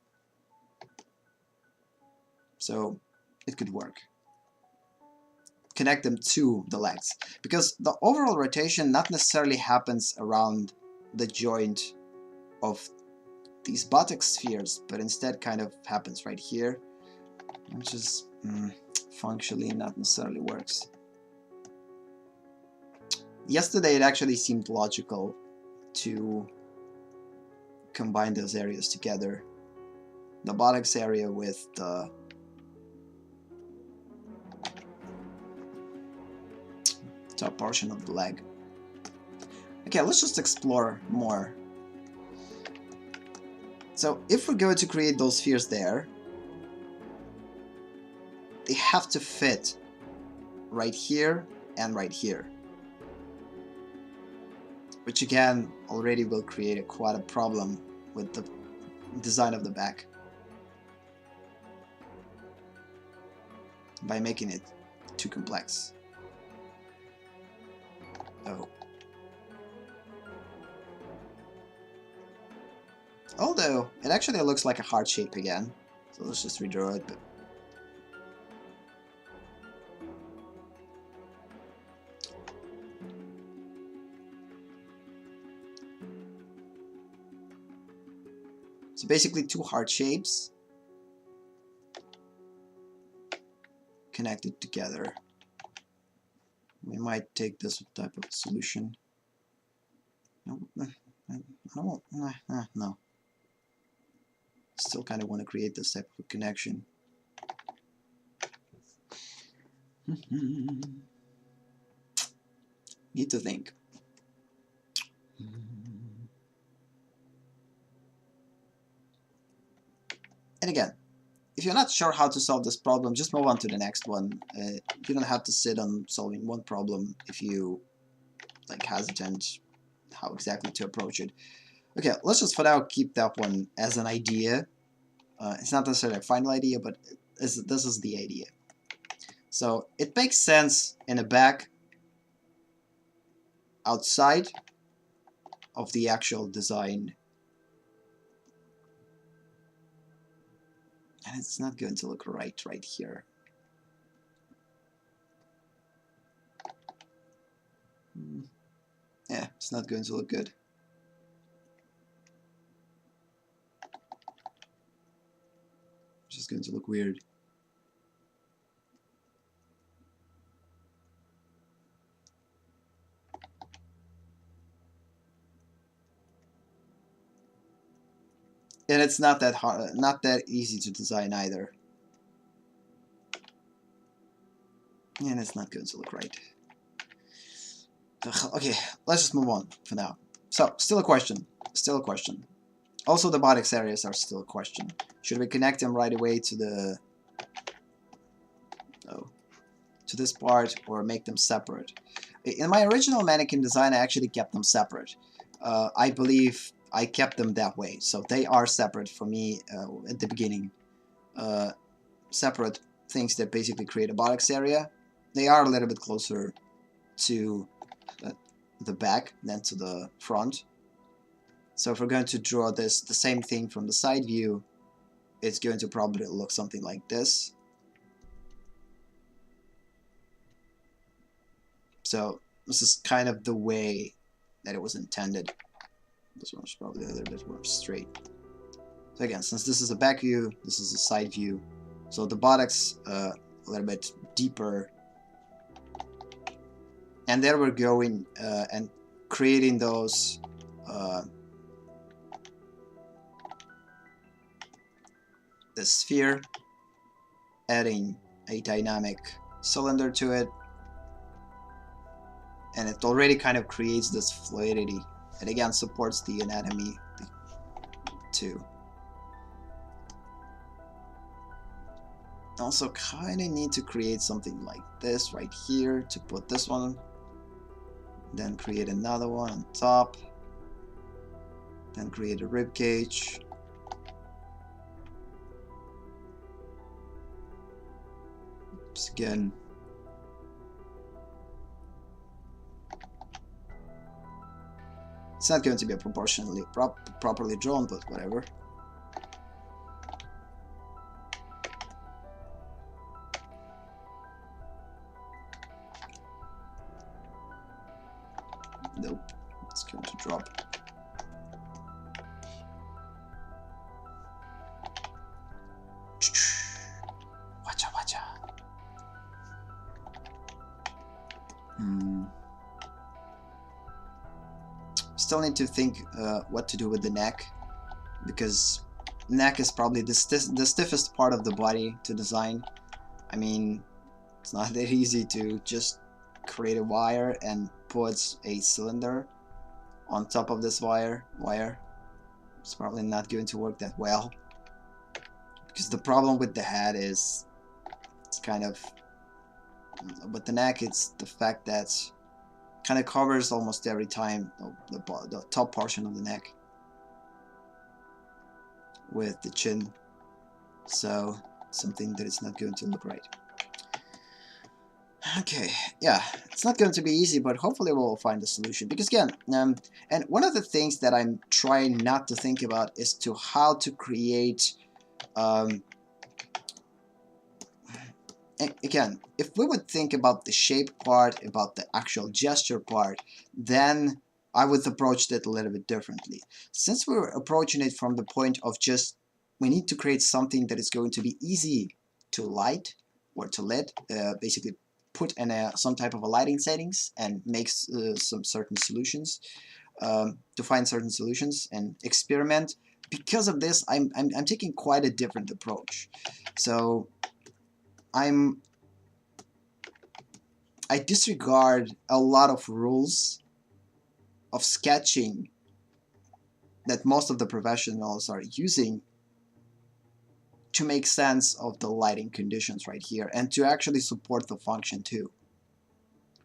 so it could work. Connect them to the legs, because the overall rotation not necessarily happens around the joint of these buttocks spheres, but instead kind of happens right here, which is functionally not necessarily works. Yesterday it actually seemed logical to combine those areas together, the buttocks area with the top portion of the leg. Okay, let's just explore more. So if we're going to create those spheres there, they have to fit right here and right here, which again already will create quite a problem with the design of the back by making it too complex. Oh. Although, it actually looks like a heart shape again. So let's just redraw it. But so basically two heart shapes connected together. We might take this type of solution. No, I don't. No. Still kind of want to create this type of connection. Need to think. And again, if you're not sure how to solve this problem, just move on to the next one. You don't have to sit on solving one problem if you like hesitant how exactly to approach it. Okay, let's just for now keep that one as an idea. It's not necessarily a final idea, but this is the idea. So it makes sense in the back outside of the actual design. And it's not going to look right here. Yeah, it's not going to look good. It's just going to look weird. And it's not that hard, not that easy to design either. And it's not going to look right. Okay, let's just move on for now. So, still a question. Still a question. Also, the buttocks areas are still a question. Should we connect them right away to the to this part, or make them separate? In my original mannequin design, I actually kept them separate. I believe I kept them that way, so they are separate for me at the beginning. Separate things that basically create a buttocks area. They are a little bit closer to the back than to the front. So if we're going to draw this, the same thing from the side view, it's going to probably look something like this. So this is kind of the way that it was intended. This one's probably a little bit more straight. So again, since this is a back view, this is a side view. So the buttocks a little bit deeper. And there we're going and creating those the sphere adding a dynamic cylinder to it, and it already kind of creates this fluidity. It again supports the anatomy too. Also kind of need to create something like this right here to put this one, then create another one on top, then create a rib cage. Oops, again. It's not going to be proportionally properly drawn, but whatever. Nope, it's going to drop. Watcha, watcha. Still need to think what to do with the neck, because neck is probably the stiffest part of the body to design. I mean, it's not that easy to just create a wire and put a cylinder on top of this wire. It's probably not going to work that well, because the problem with the head is it's kind of, with the neck, it's the fact that kind of covers almost every time the top portion of the neck with the chin, so something that is not going to look right. Okay, yeah, it's not going to be easy, but hopefully we'll find a solution. Because again, and one of the things that I'm trying not to think about is to how to create. Again, if we would think about the shape part, about the actual gesture part, then I would approach that a little bit differently. Since we're approaching it from the point of just, we need to create something that is going to be easy to light or to lit, basically put in some type of a lighting settings and make some certain solutions, to find certain solutions and experiment. Because of this, I'm taking quite a different approach. So I disregard a lot of rules of sketching that most of the professionals are using to make sense of the lighting conditions right here and to actually support the function too.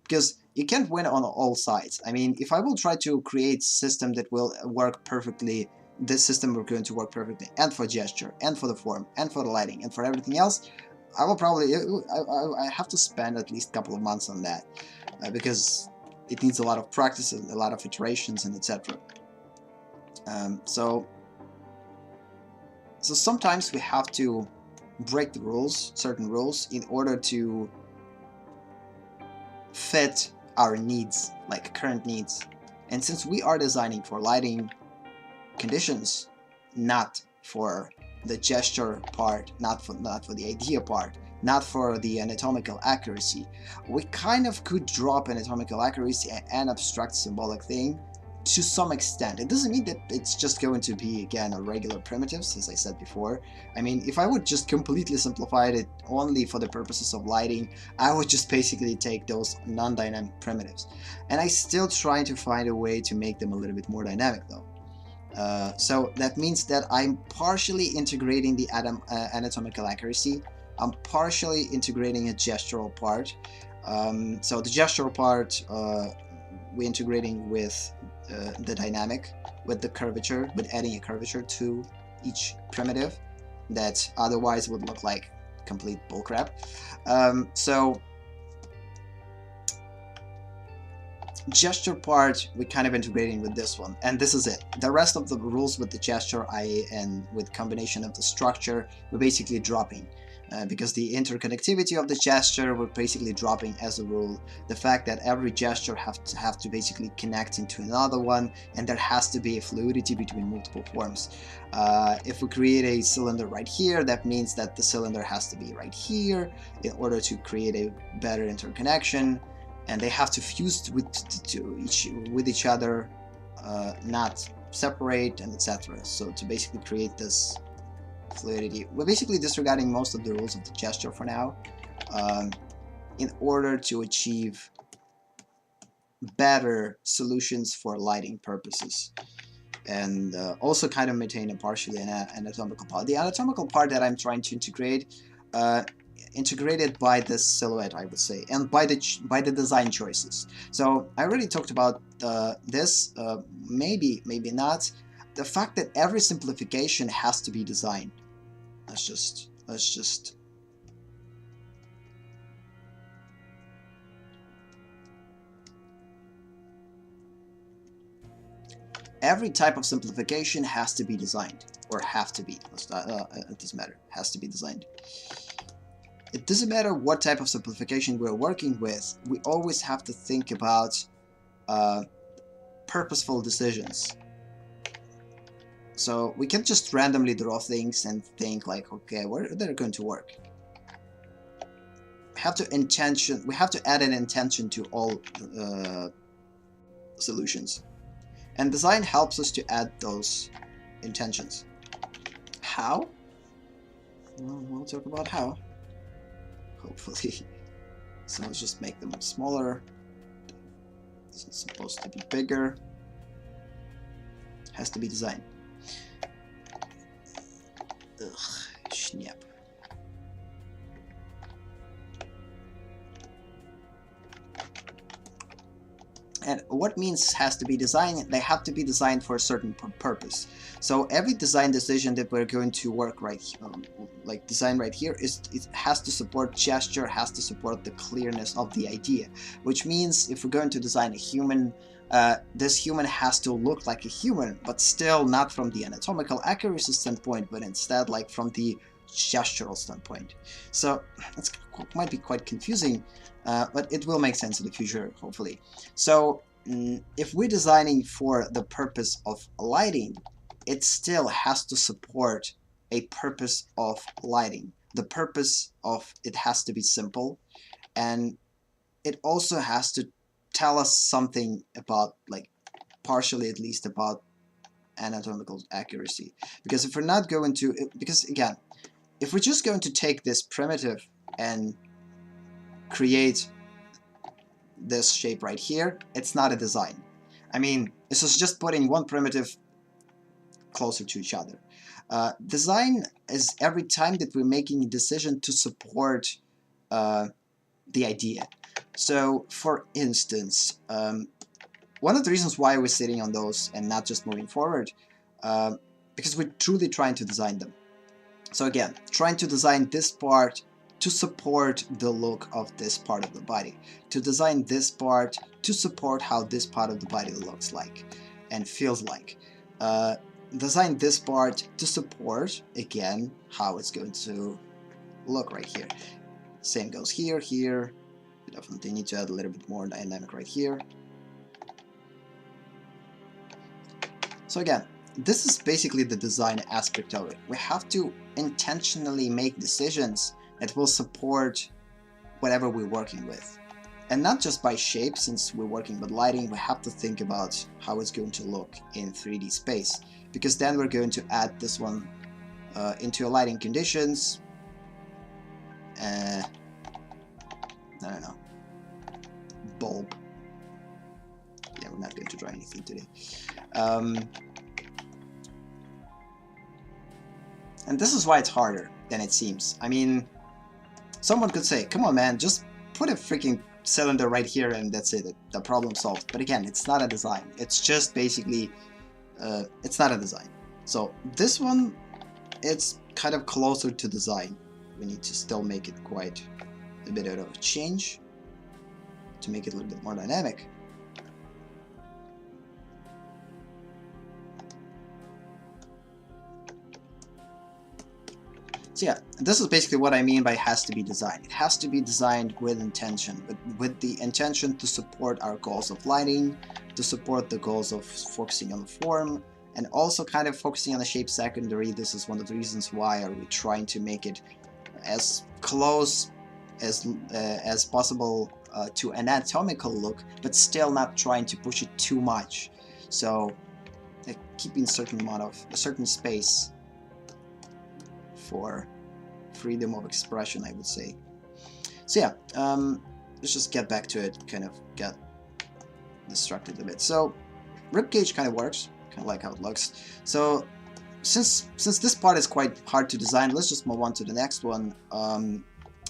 Because you can't win on all sides. I mean, if I will try to create a system that will work perfectly, this system will going to work perfectly, and for gesture, and for the form, and for the lighting, and for everything else, I will probably, I have to spend at least a couple of months on that, because it needs a lot of practice, a lot of iterations, and etc. So sometimes we have to break the rules, certain rules, in order to fit our needs, like current needs. And since we are designing for lighting conditions, not for the gesture part, not for the idea part, not for the anatomical accuracy, we kind of could drop anatomical accuracy and abstract symbolic thing to some extent. It doesn't mean that it's just going to be, again, a regular primitives, as I said before. I mean, if I would just completely simplify it only for the purposes of lighting, I would just basically take those non-dynamic primitives. And I still trying to find a way to make them a little bit more dynamic though. So that means that I'm partially integrating the anatomical accuracy. I'm partially integrating a gestural part. So the gestural part, we're integrating with the dynamic, with the curvature, with adding a curvature to each primitive that otherwise would look like complete bullcrap. So gesture part, we're kind of integrating with this one, and this is it. The rest of the rules with the gesture, and with combination of the structure, we're basically dropping. Because the interconnectivity of the gesture, we're basically dropping as a rule. The fact that every gesture have to basically connect into another one, and there has to be a fluidity between multiple forms. If we create a cylinder right here, that means that the cylinder has to be right here in order to create a better interconnection, and they have to fuse with each other, not separate, and etc. So to basically create this fluidity. We're basically disregarding most of the rules of the gesture for now, in order to achieve better solutions for lighting purposes, and also kind of maintain a partially anatomical part. The anatomical part that I'm trying to integrate, integrated by the silhouette, I would say, and by the design choices. So I already talked about this, maybe not, the fact that every simplification has to be designed. Let's just every type of simplification has to be designed, or have to be. It doesn't matter. Has to be designed. It doesn't matter what type of simplification we're working with. We always have to think about purposeful decisions. So we can't just randomly draw things and think like, okay, where they're going to work. We have to add an intention to all solutions. And design helps us to add those intentions. How? Well, we'll talk about how. Hopefully. So let's just make them smaller. This is supposed to be bigger. Has to be designed. Ugh, schniep. And what means has to be designed? They have to be designed for a certain purpose. So every design decision that we're going to work right, like design right here, it has to support gesture, has to support the clearness of the idea. Which means if we're going to design a human, this human has to look like a human, but still not from the anatomical accuracy standpoint, but instead like from the gestural standpoint. So it might be quite confusing, but it will make sense in the future, hopefully. So if we're designing for the purpose of lighting, it still has to support a purpose of lighting. The purpose of it has to be simple, and it also has to tell us something about, like, partially at least about anatomical accuracy. Because if we're not going to, because again, if we're just going to take this primitive and create this shape right here, it's not a design. I mean, this is just putting one primitive closer to each other. Design is every time that we're making a decision to support the idea. So, for instance, one of the reasons why we're sitting on those and not just moving forward, because we're truly trying to design them. So again, trying to design this part to support the look of this part of the body, to design this part to support how this part of the body looks like and feels like. Design this part to support, again, how it's going to look right here. Same goes here, here. We definitely need to add a little bit more dynamic right here. So again, this is basically the design aspect of it. We have to intentionally make decisions that will support whatever we're working with. And not just by shape, since we're working with lighting, we have to think about how it's going to look in 3D space. Because then we're going to add this one into lighting conditions. I don't know. Bulb. Yeah, we're not going to draw anything today. And this is why it's harder than it seems. I mean, someone could say, come on man, just put a freaking cylinder right here and that's it, the problem solved. But again, it's not a design. It's just basically, it's not a design. So this one, it's kind of closer to design. We need to still make it quite a bit of a change to make it a little bit more dynamic. So yeah, this is basically what I mean by has to be designed. It has to be designed with intention, but with the intention to support our goals of lighting, to support the goals of focusing on the form, and also kind of focusing on the shape secondary. This is one of the reasons why are we trying to make it as close as possible to anatomical look, but still not trying to push it too much. So keeping a certain amount of a certain space for freedom of expression, I would say. So yeah, let's just get back to it, kind of get distracted a bit. So ribcage kind of works, kind of like how it looks. So since this part is quite hard to design, let's just move on to the next one.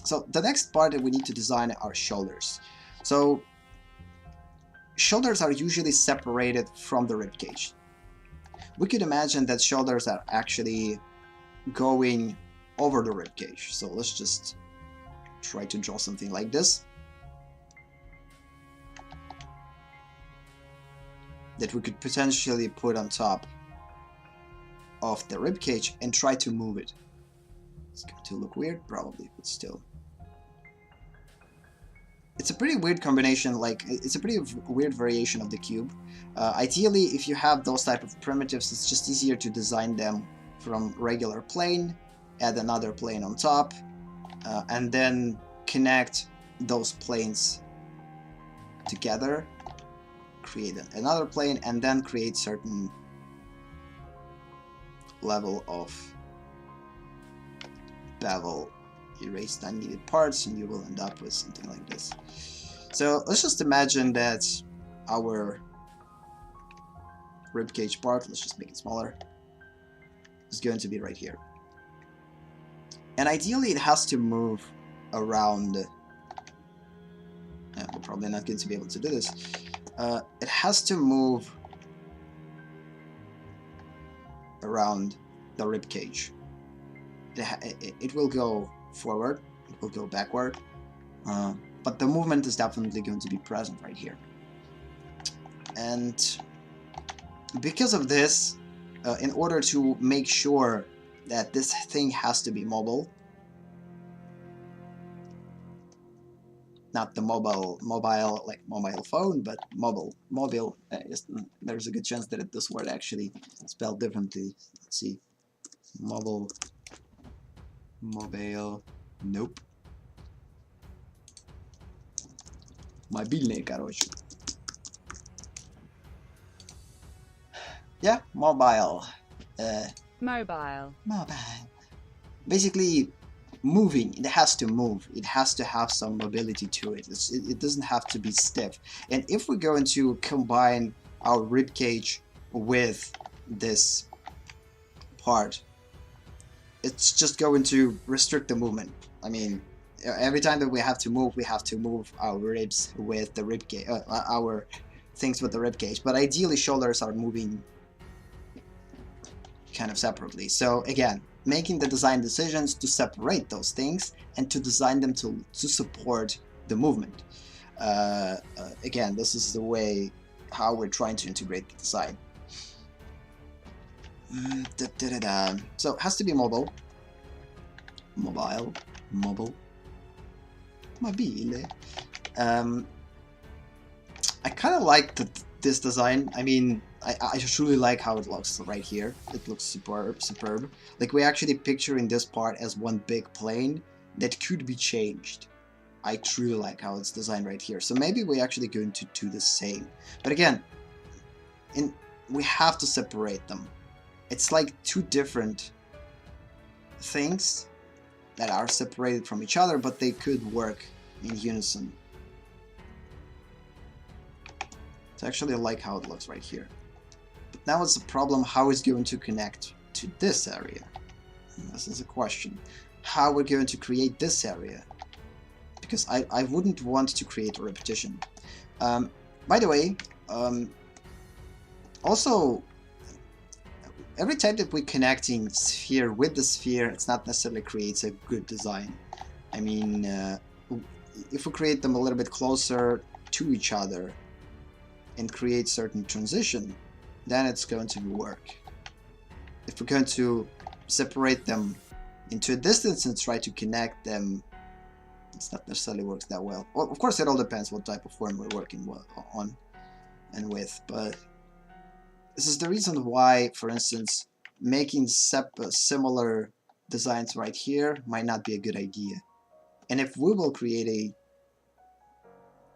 So the next part that we need to design are shoulders. So shoulders are usually separated from the ribcage. We could imagine that shoulders are actually going over the ribcage. So let's just try to draw something like this, that we could potentially put on top of the ribcage and try to move it. It's going to look weird, probably, but still. It's a pretty weird combination, like, it's a pretty weird variation of the cube. Ideally, if you have those type of primitives, it's just easier to design them from regular plane, add another plane on top, and then connect those planes together, create another plane, and then create certain level of bevel, erase unneeded parts, and you will end up with something like this. So let's just imagine that our ribcage part, let's just make it smaller, is going to be right here. And ideally it has to move around, we're probably not going to be able to do this, it has to move around the ribcage. It will go forward, it will go backward, but the movement is definitely going to be present right here. And because of this, in order to make sure that this thing has to be mobile, not the mobile like mobile phone, but mobile. There's a good chance that this word actually spelled differently. Let's see, mobile, nope. Мобильный, короче. Yeah, mobile. Mobile. Basically, moving. It has to move. It has to have some mobility to it. It doesn't have to be stiff. And if we're going to combine our ribcage with this part, it's just going to restrict the movement. I mean, every time that we have to move our ribs with the ribcage, our things with the ribcage. But ideally, shoulders are moving kind of separately. So again, making the design decisions to separate those things and to design them to support the movement. Again, this is the way how we're trying to integrate the design. So it has to be mobile. Mobile. I kind of like this design. I mean, I truly like how it looks right here. It looks superb. Like, we're actually picturing this part as one big plane that could be changed. I truly like how it's designed right here. So maybe we're actually going to do the same. But again, we have to separate them. It's like two different things that are separated from each other, but they could work in unison. So actually I like how it looks right here. But now it's a problem, how it's going to connect to this area. And this is a question. How we're going to create this area? Because I wouldn't want to create a repetition. By the way, also, every time that we're connecting sphere with the sphere, it's not necessarily creates a good design. I mean, if we create them a little bit closer to each other and create certain transition, then it's going to work. If we're going to separate them into a distance and try to connect them, it's not necessarily works that well. Well, of course, it all depends what type of form we're working on and with, but this is the reason why, for instance, making similar designs right here might not be a good idea. And if we will create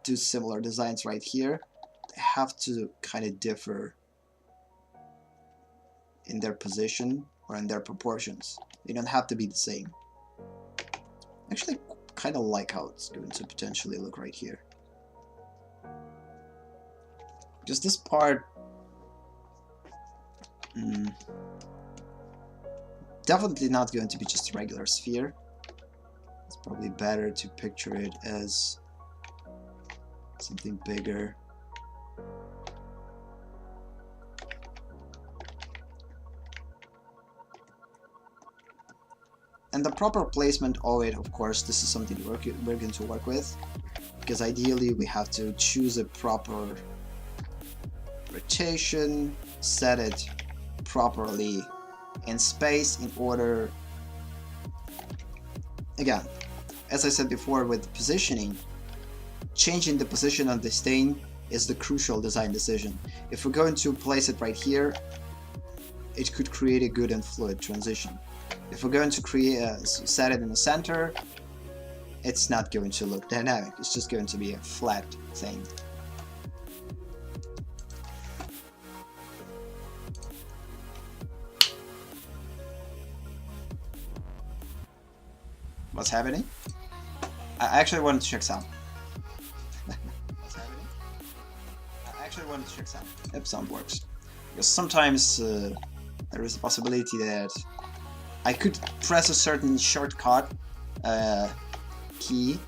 two similar designs right here, they have to kind of differ in their position or in their proportions. They don't have to be the same. Actually, kind of like how it's going to potentially look right here. Just this part, definitely not going to be just a regular sphere. It's probably better to picture it as something bigger. And the proper placement of it, of course, this is something we're going to work with, because ideally we have to choose a proper rotation, set it properly in space in order, again, as I said before with positioning, changing the position of the stain is the crucial design decision. If we're going to place it right here, it could create a good and fluid transition. If we're going to set it in the center, it's not going to look dynamic. It's just going to be a flat thing. What's happening? I actually wanted to check sound. What's happening? I actually wanted to check sound. If sound works. Because sometimes there is a possibility that I could press a certain shortcut key,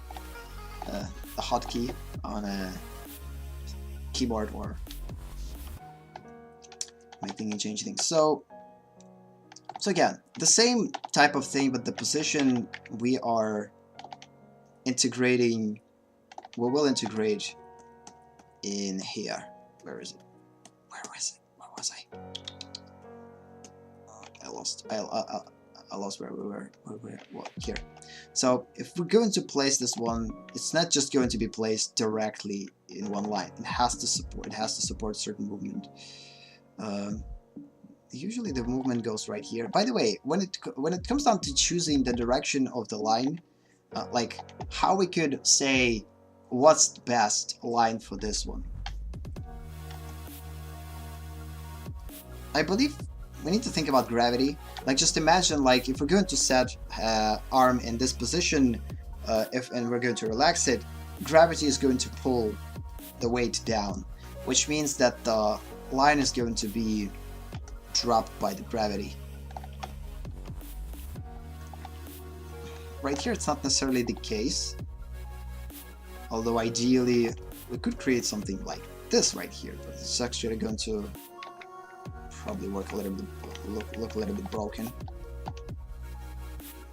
a hotkey on a keyboard, or make thingy change things. So again, the same type of thing, but the position we are integrating, we will integrate in here. Where is it? Where was it? Where was I? I lost where we were. Well, here. So if we're going to place this one, it's not just going to be placed directly in one line. It has to support certain movement. Usually the movement goes right here. By the way, when it comes down to choosing the direction of the line, like how we could say what's the best line for this one, I believe we need to think about gravity. Like, just imagine, like, if we're going to set arm in this position, and we're going to relax it, gravity is going to pull the weight down, which means that the line is going to be dropped by the gravity. Right here it's not necessarily the case, although ideally we could create something like this right here, but it's actually going to probably work a little bit, look a little bit broken.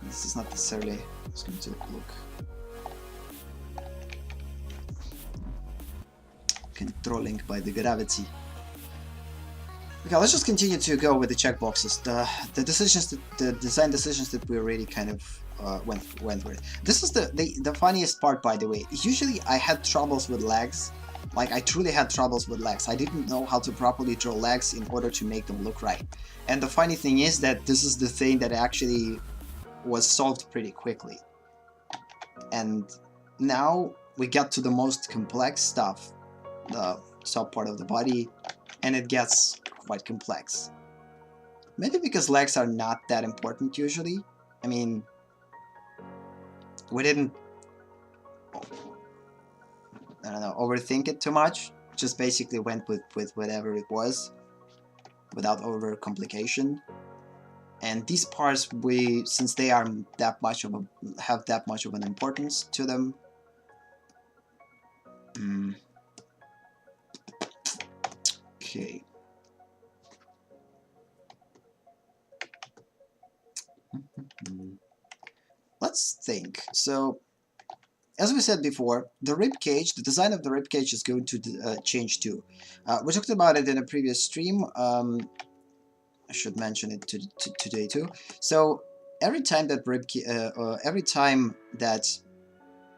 This is not necessarily it's going to look controlling by the gravity. Okay, let's just continue to go with the checkboxes. The decisions, the design decisions that we already kind of went with. This is the funniest part, by the way. Usually I had troubles with legs. Like, I truly had troubles with legs. I didn't know how to properly draw legs in order to make them look right. And the funny thing is that this is the thing that actually was solved pretty quickly. And now we get to the most complex stuff, the top part of the body, and it gets quite complex. Maybe because legs are not that important usually. I mean, we didn't, I don't know, overthink it too much. Just basically went with whatever it was, without over complication. And these parts, since they are have that much of an importance to them. Okay. Let's think. So, as we said before, the rib cage, the design of the rib cage is going to change too. We talked about it in a previous stream. I should mention it today too. So every time that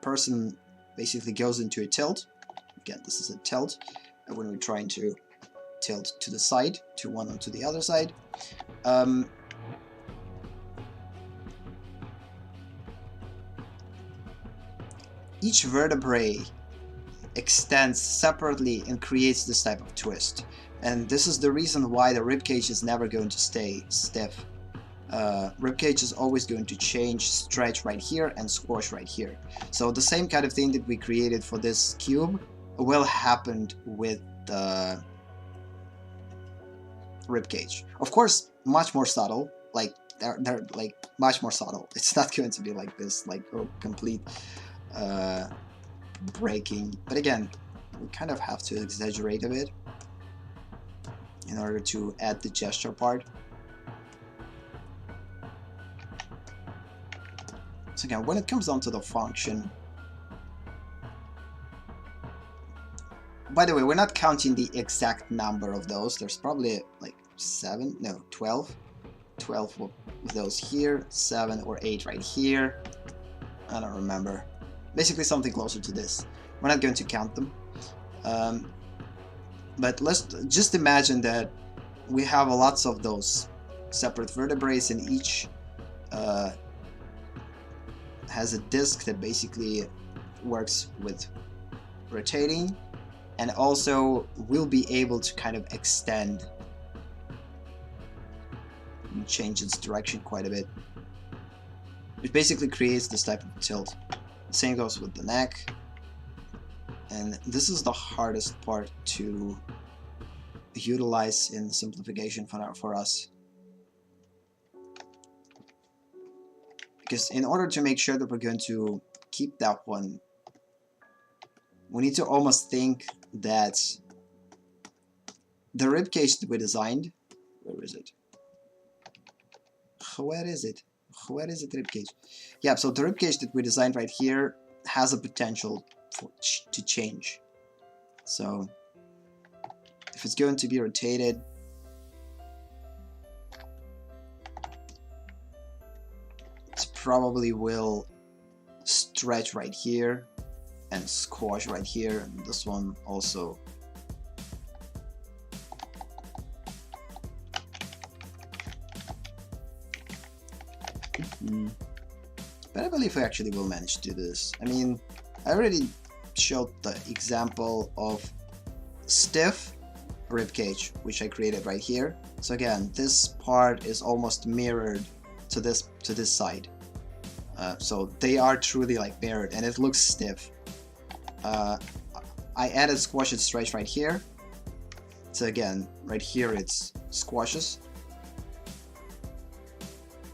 person basically goes into a tilt, again, this is a tilt, when we're trying to tilt to the side, to one or to the other side. Each vertebrae extends separately and creates this type of twist. And this is the reason why the ribcage is never going to stay stiff. ribcage is always going to change, stretch right here and squash right here. So the same kind of thing that we created for this cube will happen with the ribcage. Of course, much more subtle. Like they're like much more subtle. It's not going to be like this, like complete breaking. But again, we kind of have to exaggerate a bit in order to add the gesture part. So again, when it comes down to the function, by the way, we're not counting the exact number of those. There's probably like 12 of those here, 7 or 8 right here. I don't remember. Basically something closer to this. We're not going to count them. But let's just imagine that we have lots of those separate vertebrae, and each has a disc that basically works with rotating, and also will be able to kind of extend and change its direction quite a bit, which basically creates this type of tilt. The same goes with the neck, and this is the hardest part to utilize in simplification for us. Because in order to make sure that we're going to keep that one, we need to almost think that the ribcage that we designed, where is it? Where is it? Where is it, ribcage? Yeah, so the ribcage that we designed right here has a potential to change. So if it's going to be rotated, it probably will stretch right here and squash right here, and this one also. But I believe we actually will manage to do this. I mean, I already showed the example of stiff ribcage, which I created right here. So again, this part is almost mirrored to this side. So they are truly like mirrored, and it looks stiff. I added squash and stretch right here. So again, right here it's squashes,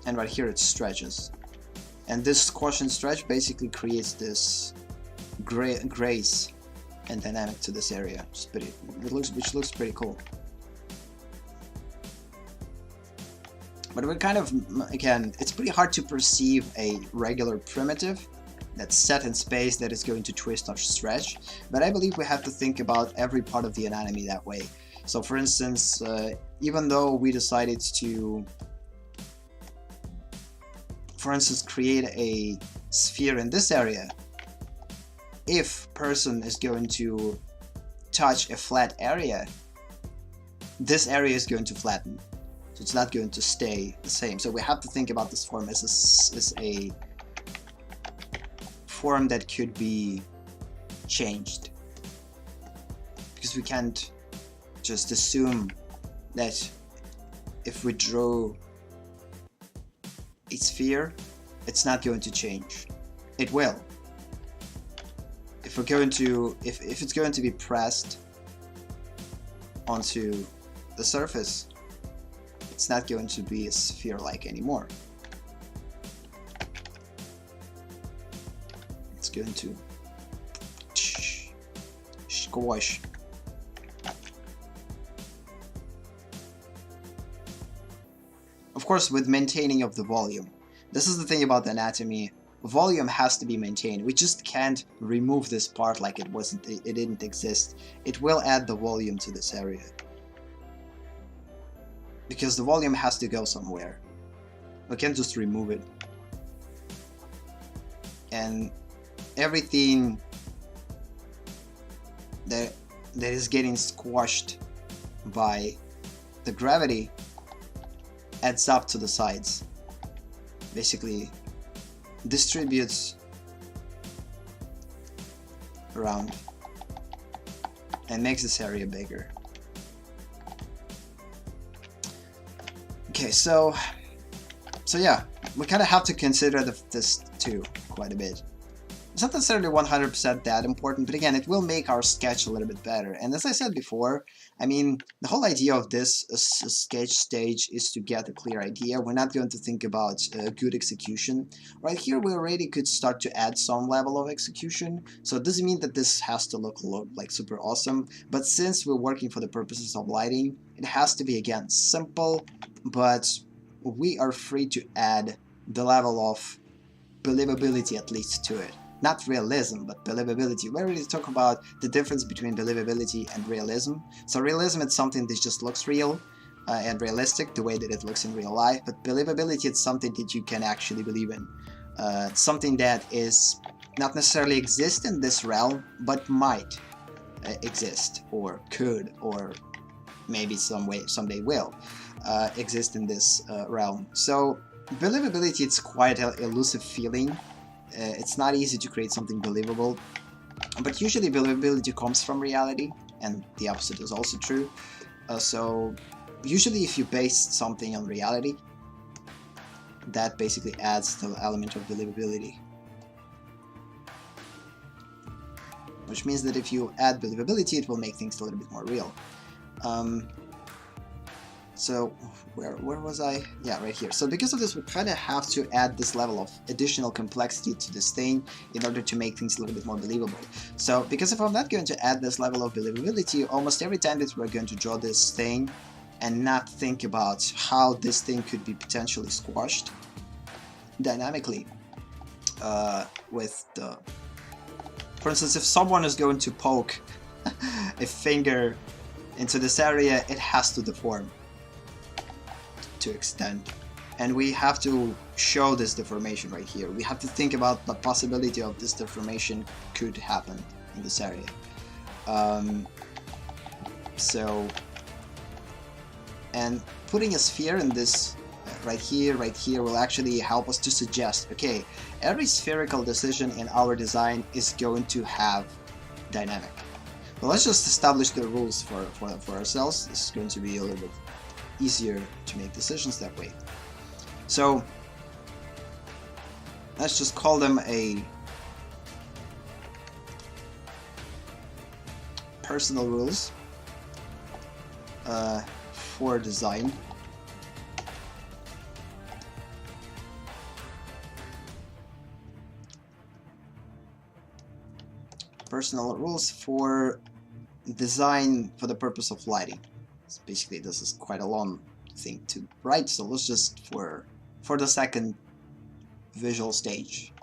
and right here it stretches. And this squash and stretch basically creates this grace and dynamic to this area, which looks pretty cool. But we're kind of, again, it's pretty hard to perceive a regular primitive that's set in space that is going to twist or stretch, but I believe we have to think about every part of the anatomy that way. So for instance, even though we decided to, for instance, create a sphere in this area, if person is going to touch a flat area, this area is going to flatten. So it's not going to stay the same. So we have to think about this form as a form that could be changed. Because we can't just assume that if we draw a sphere, it's not going to change. It will. If we're going to, if it's going to be pressed onto the surface, it's not going to be a sphere-like anymore. It's going to squash. Of course, with maintaining of the volume. This is the thing about the anatomy. Volume has to be maintained. We just can't remove this part like it didn't exist. It will add the volume to this area, because the volume has to go somewhere. We can't just remove it. And everything that is getting squashed by the gravity adds up to the sides. Basically distributes around and makes this area bigger. Okay, so So yeah, we kind of have to consider this too quite a bit. It's not necessarily 100% that important, but again, it will make our sketch a little bit better. And as I said before, I mean, the whole idea of this sketch stage is to get a clear idea. We're not going to think about good execution. Right here, we already could start to add some level of execution. So it doesn't mean that this has to look like super awesome. But since we're working for the purposes of lighting, it has to be, again, simple, but we are free to add the level of believability at least to it. Not realism, but believability. We already talk about the difference between believability and realism. So realism is something that just looks real and realistic, the way that it looks in real life. But believability is something that you can actually believe in. Something that is not necessarily exist in this realm, but might exist, or could, or maybe someday will exist in this realm. So believability, it's quite an elusive feeling. It's not easy to create something believable, but usually believability comes from reality, and the opposite is also true. So usually if you base something on reality, that basically adds the element of believability. Which means that if you add believability, it will make things a little bit more real. So where was I? Yeah, right here. So because of this, we kind of have to add this level of additional complexity to this thing in order to make things a little bit more believable. So because if I'm not going to add this level of believability, almost every time that we're going to draw this thing and not think about how this thing could be potentially squashed dynamically with the... For instance, if someone is going to poke a finger into this area, it has to deform to extent, and we have to show this deformation right here. We have to think about the possibility of this deformation could happen in this area. And putting a sphere in this right here will actually help us to suggest, okay, every spherical decision in our design is going to have dynamic. But let's just establish the rules for ourselves. This is going to be a little bit easier to make decisions that way. So let's just call them a personal rules for design. Personal rules for design for the purpose of lighting. So basically, this is quite a long thing to write, so let's just for the second visual stage,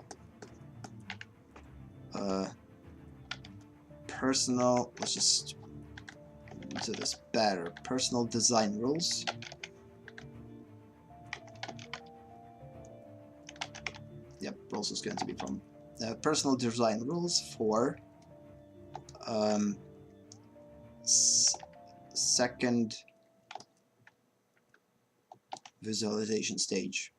personal, let's just do this better, personal design rules. Yep, rules is going to be from personal design rules for second visualization stage.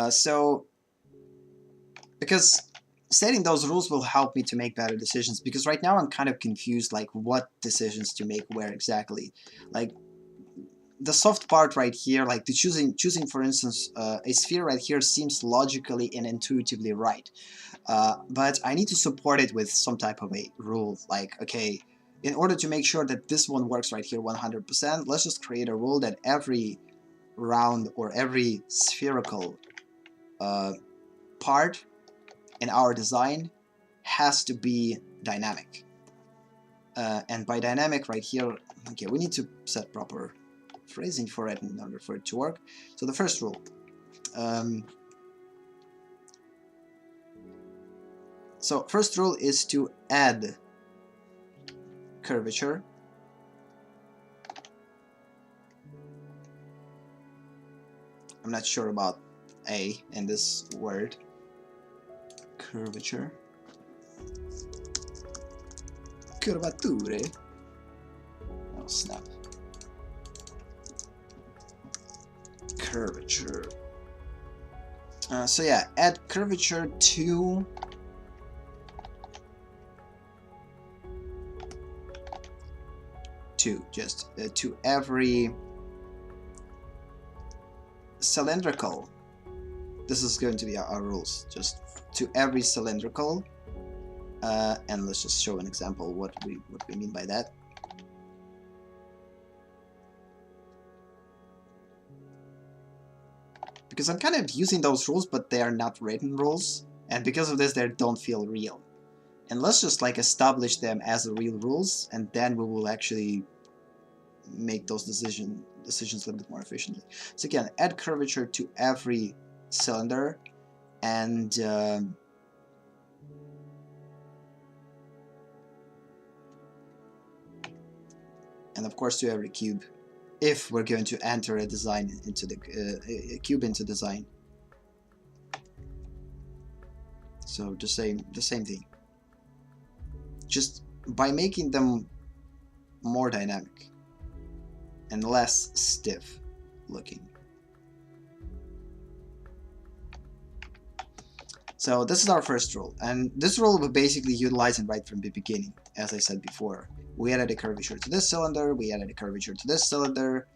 So because setting those rules will help me to make better decisions, because right now I'm kind of confused, like what decisions to make where exactly. Like the soft part right here, like the choosing for instance a sphere right here seems logically and intuitively right, but I need to support it with some type of a rule, like, okay, in order to make sure that this one works right here 100%, let's just create a rule that every round or every spherical part in our design has to be dynamic. And by dynamic right here, okay, we need to set proper phrasing for it in order for it to work. So the first rule, so first rule is to add curvature. I'm not sure about A in this word. Curvature. Curvature. Oh snap. Curvature. So yeah, add curvature to just to every cylindrical. This is going to be our rules, just to every cylindrical, and let's just show an example what we mean by that. Because I'm kind of using those rules, but they are not written rules, and because of this they don't feel real. And let's just like establish them as real rules, and then we will actually make those decisions a little bit more efficiently. So again, add curvature to every cylinder, and of course to every cube, if we're going to enter a design into the a cube into design. So the same thing, just by making them more dynamic and less stiff looking. So this is our first rule, and this rule we basically utilize it right from the beginning. As I said before, we added a curvature to this cylinder, we added a curvature to this cylinder,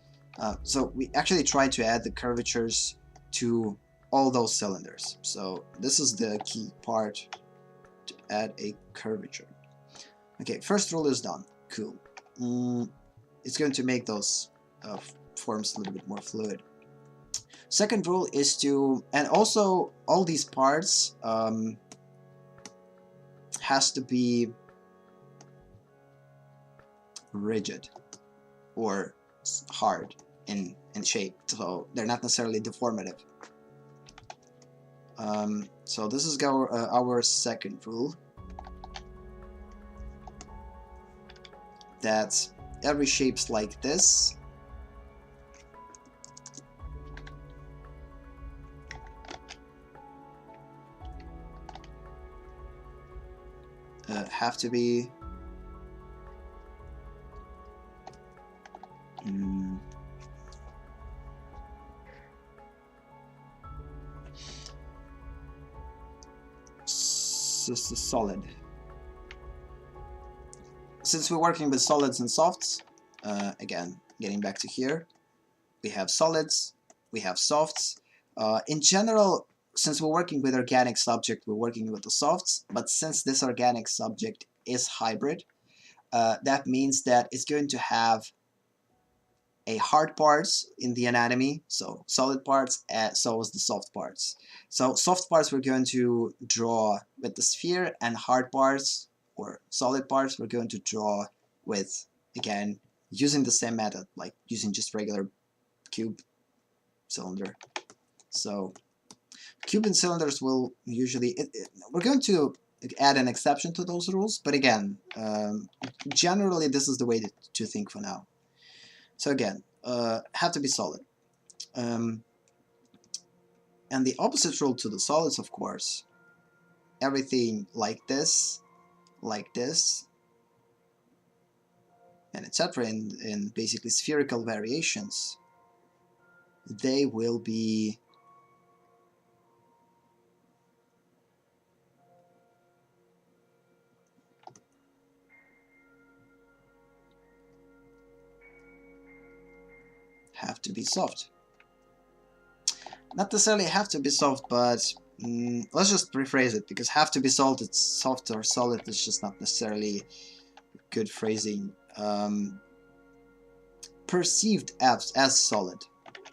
so we actually tried to add the curvatures to all those cylinders. So this is the key part, to add a curvature. Okay, first rule is done. Cool. It's going to make those forms a little bit more fluid. Second rule is to, and also all these parts has to be rigid or hard in shape, so they're not necessarily deformative. So this is our second rule, that every shapes like this have to be solid. Since we're working with solids and softs, again, getting back to here, we have solids, we have softs. In general, since we're working with organic subject, we're working with the softs, but since this organic subject is hybrid, that means that it's going to have a hard parts in the anatomy, so solid parts, and so is the soft parts. So soft parts we're going to draw with the sphere, and hard parts or solid parts we're going to draw with, again, using the same method, like using just regular cube cylinder. So cube and cylinders will usually, we're going to add an exception to those rules, but again, generally this is the way to think for now. So again, have to be solid. And the opposite rule to the solids, of course, everything like this, and etc. in basically spherical variations, they will be have to be soft. Not necessarily have to be soft, but let's just rephrase it, because have to be soft, it's soft or solid, it's just not necessarily good phrasing. Perceived as solid.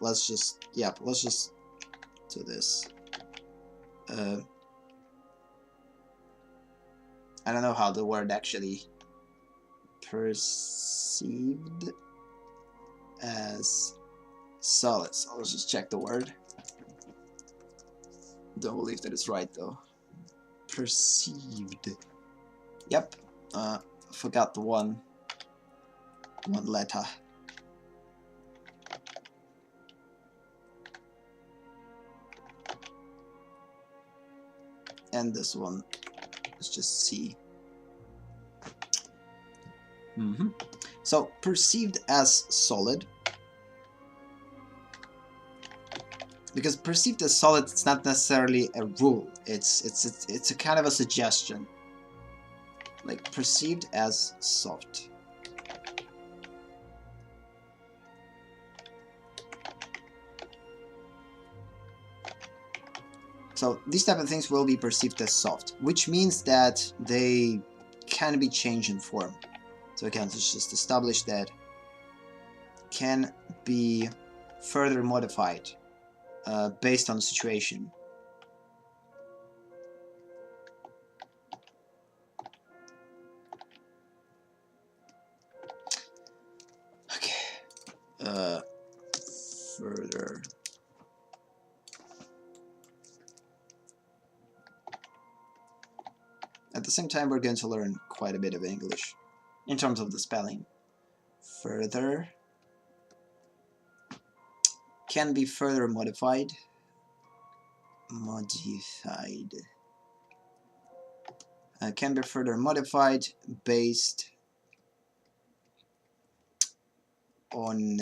Let's just do this. I don't know how the word actually perceived as solid. So let's just check the word. Don't believe that it's right though. Perceived. Yep. Forgot the one letter. And this one is just C. So perceived as solid, because perceived as solid, it's not necessarily a rule. It's a kind of a suggestion. Like perceived as soft. So these type of things will be perceived as soft, which means that they can be changed in form. So again, let's just establish that can be further modified based on the situation. Okay. Further. At the same time, we're going to learn quite a bit of English in terms of the spelling. Further can be further modified. Can be further modified based on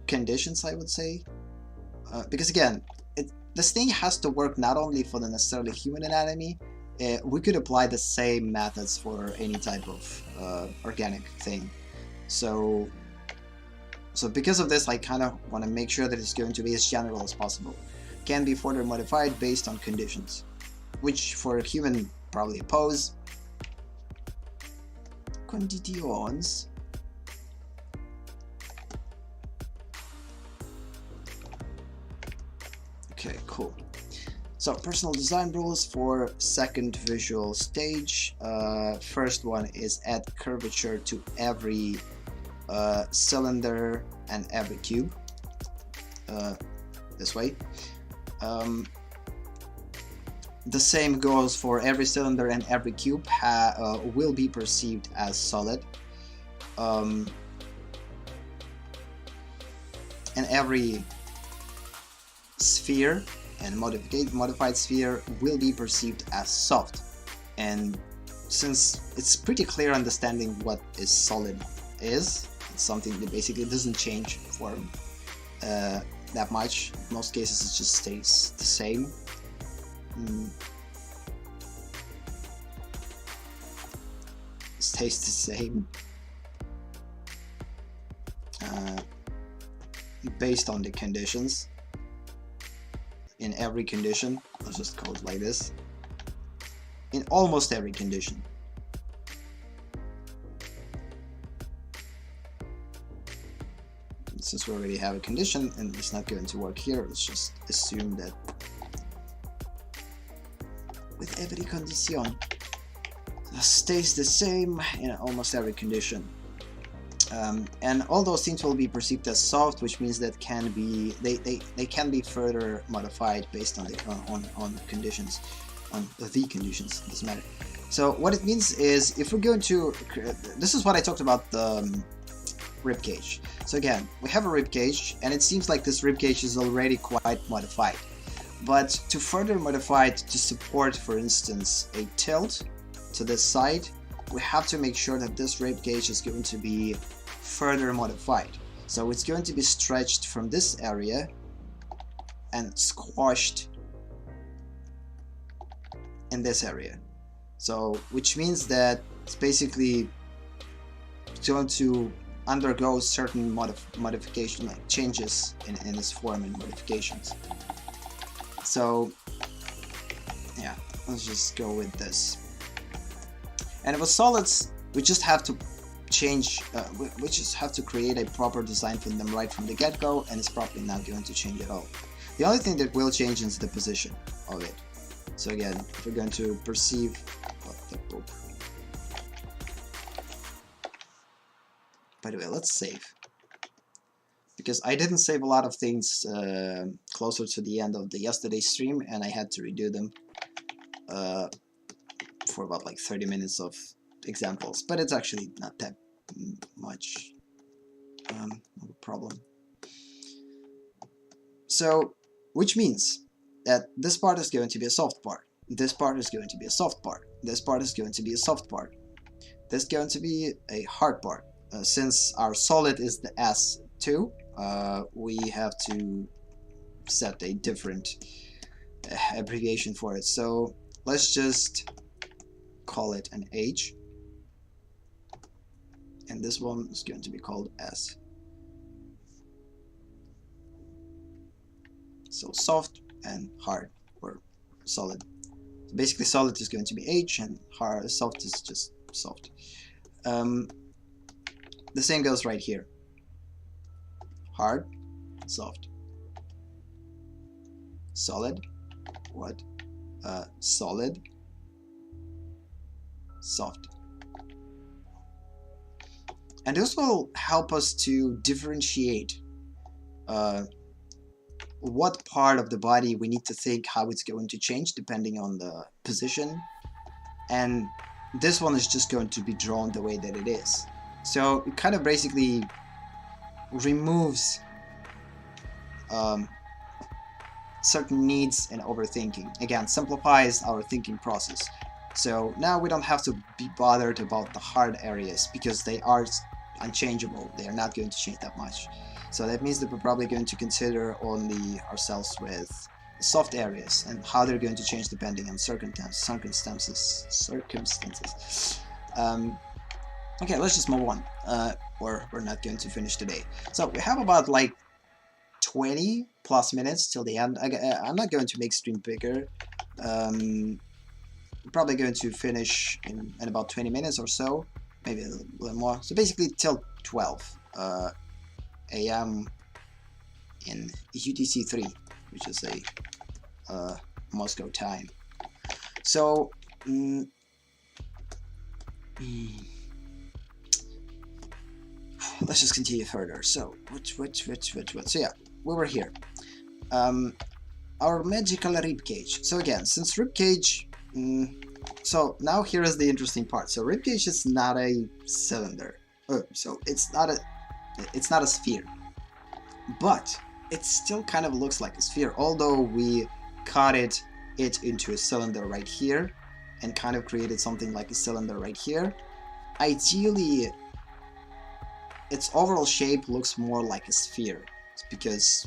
conditions, I would say, because again, this thing has to work not only for the necessarily human anatomy. We could apply the same methods for any type of organic thing. So because of this, I kind of want to make sure that it's going to be as general as possible. Can be further modified based on conditions, which for a human probably oppose. Conditions. Okay, cool. So personal design rules for second visual stage. First one is add curvature to every cylinder and every cube. This way. The same goes for every cylinder and every cube will be perceived as solid. And every sphere and modified sphere will be perceived as soft. And since it's pretty clear understanding what is solid is, it's something that basically doesn't change form that much. In most cases it just stays the same. Stays the same based on the conditions. In every condition, let's just call it like this. In almost every condition. Since we already have a condition and it's not going to work here, let's just assume that with every condition stays the same in almost every condition. And all those things will be perceived as soft, which means that they can be further modified based on the conditions, on the conditions. Doesn't matter. So what it means is, if we're going to, this is what I talked about the rib cage. So again, we have a rib cage, and it seems like this rib cage is already quite modified. But to further modify it to support, for instance, a tilt to this side, we have to make sure that this rib cage is going to be further modified. So it's going to be stretched from this area and squashed in this area. So which means that it's basically going to undergo certain modification, like changes in its form and modifications. So yeah, let's just go with this. And with solids, we just have to change, we just have to create a proper design for them right from the get-go, and it's probably not going to change at all. The only thing that will change is the position of it. So again, if we're going to perceive what the book. By the way, let's save, because I didn't save a lot of things closer to the end of the yesterday's stream, and I had to redo them for about like 30 minutes of examples, but it's actually not that much of a problem. So, which means that this part is going to be a soft part, this part is going to be a soft part, this part is going to be a soft part, this is going to be a hard part. Since our solid is the S2, we have to set a different abbreviation for it. So let's just call it an H, and this one is going to be called S. So soft and hard, or solid. So basically solid is going to be H and hard, soft is just soft. The same goes right here. Hard, soft. Solid, what? Solid, soft. And this will help us to differentiate what part of the body we need to think how it's going to change depending on the position. And this one is just going to be drawn the way that it is. So it kind of basically removes certain needs and overthinking. Again, simplifies our thinking process. So now we don't have to be bothered about the hard areas because they are unchangeable. They are not going to change that much. So that means that we're probably going to consider only ourselves with the soft areas and how they're going to change depending on circumstances. Okay, let's just move on, or we're not going to finish today. So we have about like 20 plus minutes till the end. I'm not going to make stream bigger. I'm probably going to finish in about 20 minutes or so, maybe a little more. So basically till 12 a.m. in UTC 3, which is a Moscow time. So let's just continue further. So so yeah, we were here. Our magical ribcage. So again, since ribcage, so now here is the interesting part. So ribcage is not a cylinder. So it's not a sphere, but it still kind of looks like a sphere, although we cut it into a cylinder right here and kind of created something like a cylinder right here. Ideally, its overall shape looks more like a sphere because,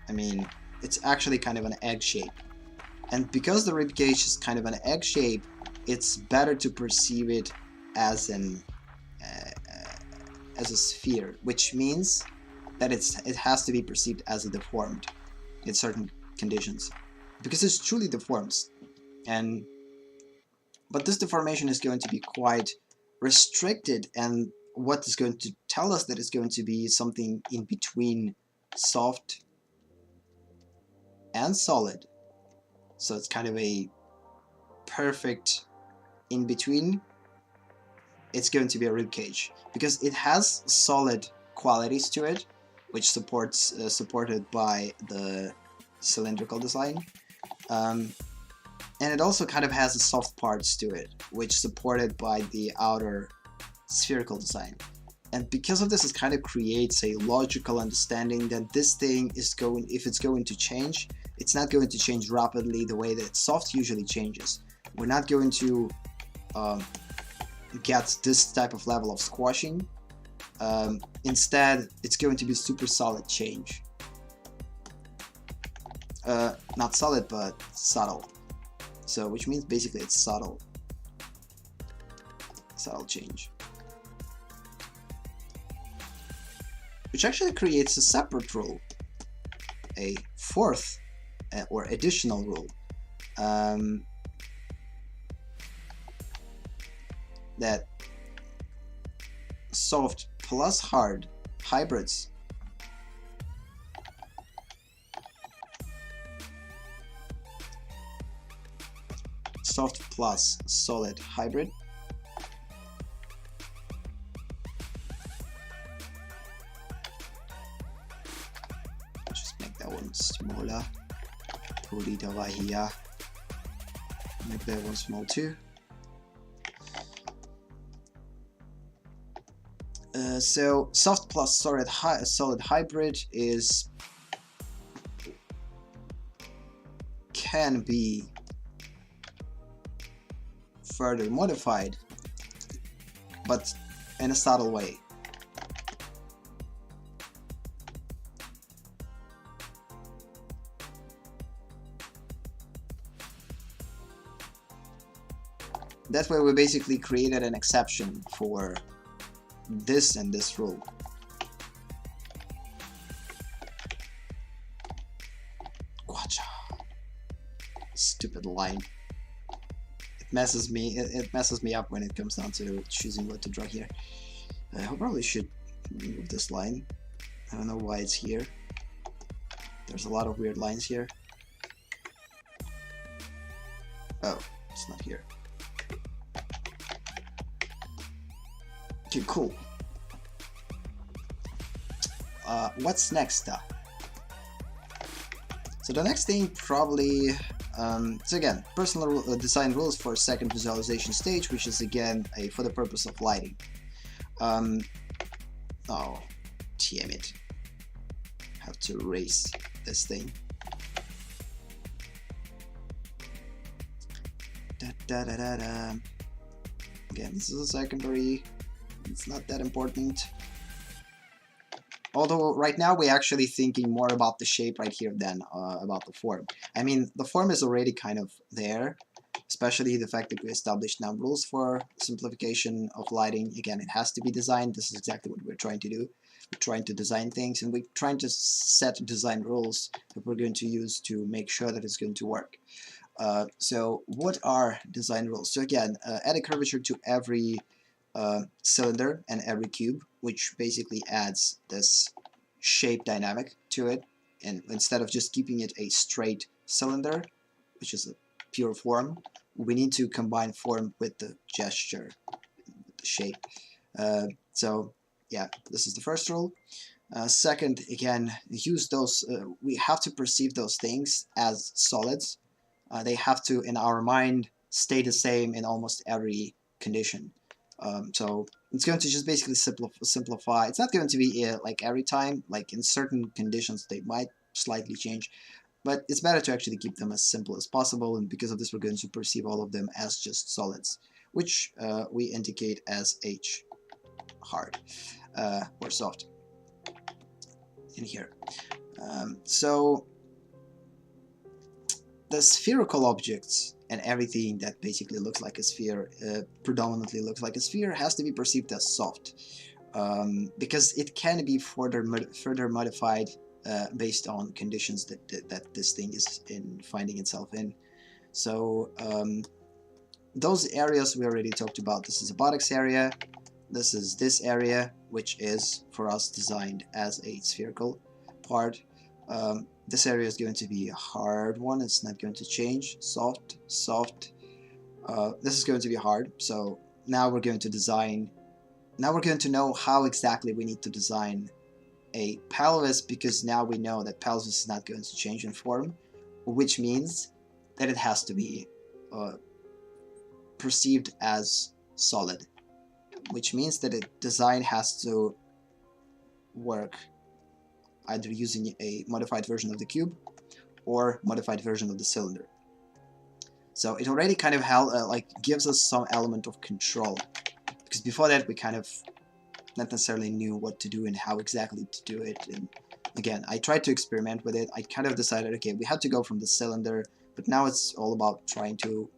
I mean, it's actually kind of an egg shape. And because the ribcage is kind of an egg shape, it's better to perceive it as a sphere, which means that it has to be perceived as a deformed in certain conditions, because it's truly deformed. But this deformation is going to be quite restricted, and what is going to tell us that it's going to be something in between soft and solid. So it's kind of a perfect in between. It's going to be a ribcage because it has solid qualities to it, which supported by the cylindrical design, and it also kind of has the soft parts to it, which supported by the outer spherical design. And because of this, it kind of creates a logical understanding that this thing is going, if it's going to change, it's not going to change rapidly the way that soft usually changes. We're not going to get this type of level of squashing. Instead, it's going to be super solid change. Not solid, but subtle. So, which means basically it's subtle. Subtle change. Which actually creates a separate rule. A fourth or additional rule. That soft plus hard hybrids soft plus solid hybrid just make that one smaller, put it over here, make that one small too. So soft plus solid hybrid can be further modified, but in a subtle way. That way we basically created an exception for this and this rule. the line. It messes me up when it comes down to choosing what to draw here. I probably should remove this line. I don't know why it's here. There's a lot of weird lines here. Oh, it's not here. Okay, cool. What's next though? So the next thing probably, so again, personal design rules for second visualization stage, which is again for the purpose of lighting. Oh, damn it. Have to erase this thing. Again, this is a secondary. It's not that important. Although right now we're actually thinking more about the shape right here than about the form. I mean, the form is already kind of there, especially the fact that we established now rules for simplification of lighting. Again, it has to be designed. This is exactly what we're trying to do. We're trying to design things, and we're trying to set design rules that we're going to use to make sure that it's going to work. So what are design rules? So again, add a curvature to every cylinder and every cube, which basically adds this shape dynamic to it, and instead of just keeping it a straight cylinder, which is a pure form, we need to combine form with the gesture, with the shape. So yeah, this is the first rule. Second, again, use those, we have to perceive those things as solids. They have to, in our mind, stay the same in almost every condition. So it's going to just basically simplify. It's not going to be like every time, like in certain conditions they might slightly change, but it's better to actually keep them as simple as possible, and because of this we're going to perceive all of them as just solids, which we indicate as H, hard, or soft, in here. So the spherical objects and everything that basically looks like a sphere, predominantly looks like a sphere, has to be perceived as soft, because it can be further modified based on conditions that this thing is finding itself in. So those areas we already talked about. This is a buttocks area. This is this area, which is for us designed as a spherical part. This area is going to be a hard one. It's not going to change. Soft, soft. This is going to be hard. So now we're going to design. Now we're going to know how exactly we need to design a pelvis, because now we know that pelvis is not going to change in form, which means that it has to be perceived as solid, which means that the design has to work either using a modified version of the cube or modified version of the cylinder. So it already kind of like gives us some element of control, because before that we kind of not necessarily knew what to do and how exactly to do it. And again, I tried to experiment with it. I kind of decided, okay, we had to go from the cylinder, but now it's all about trying to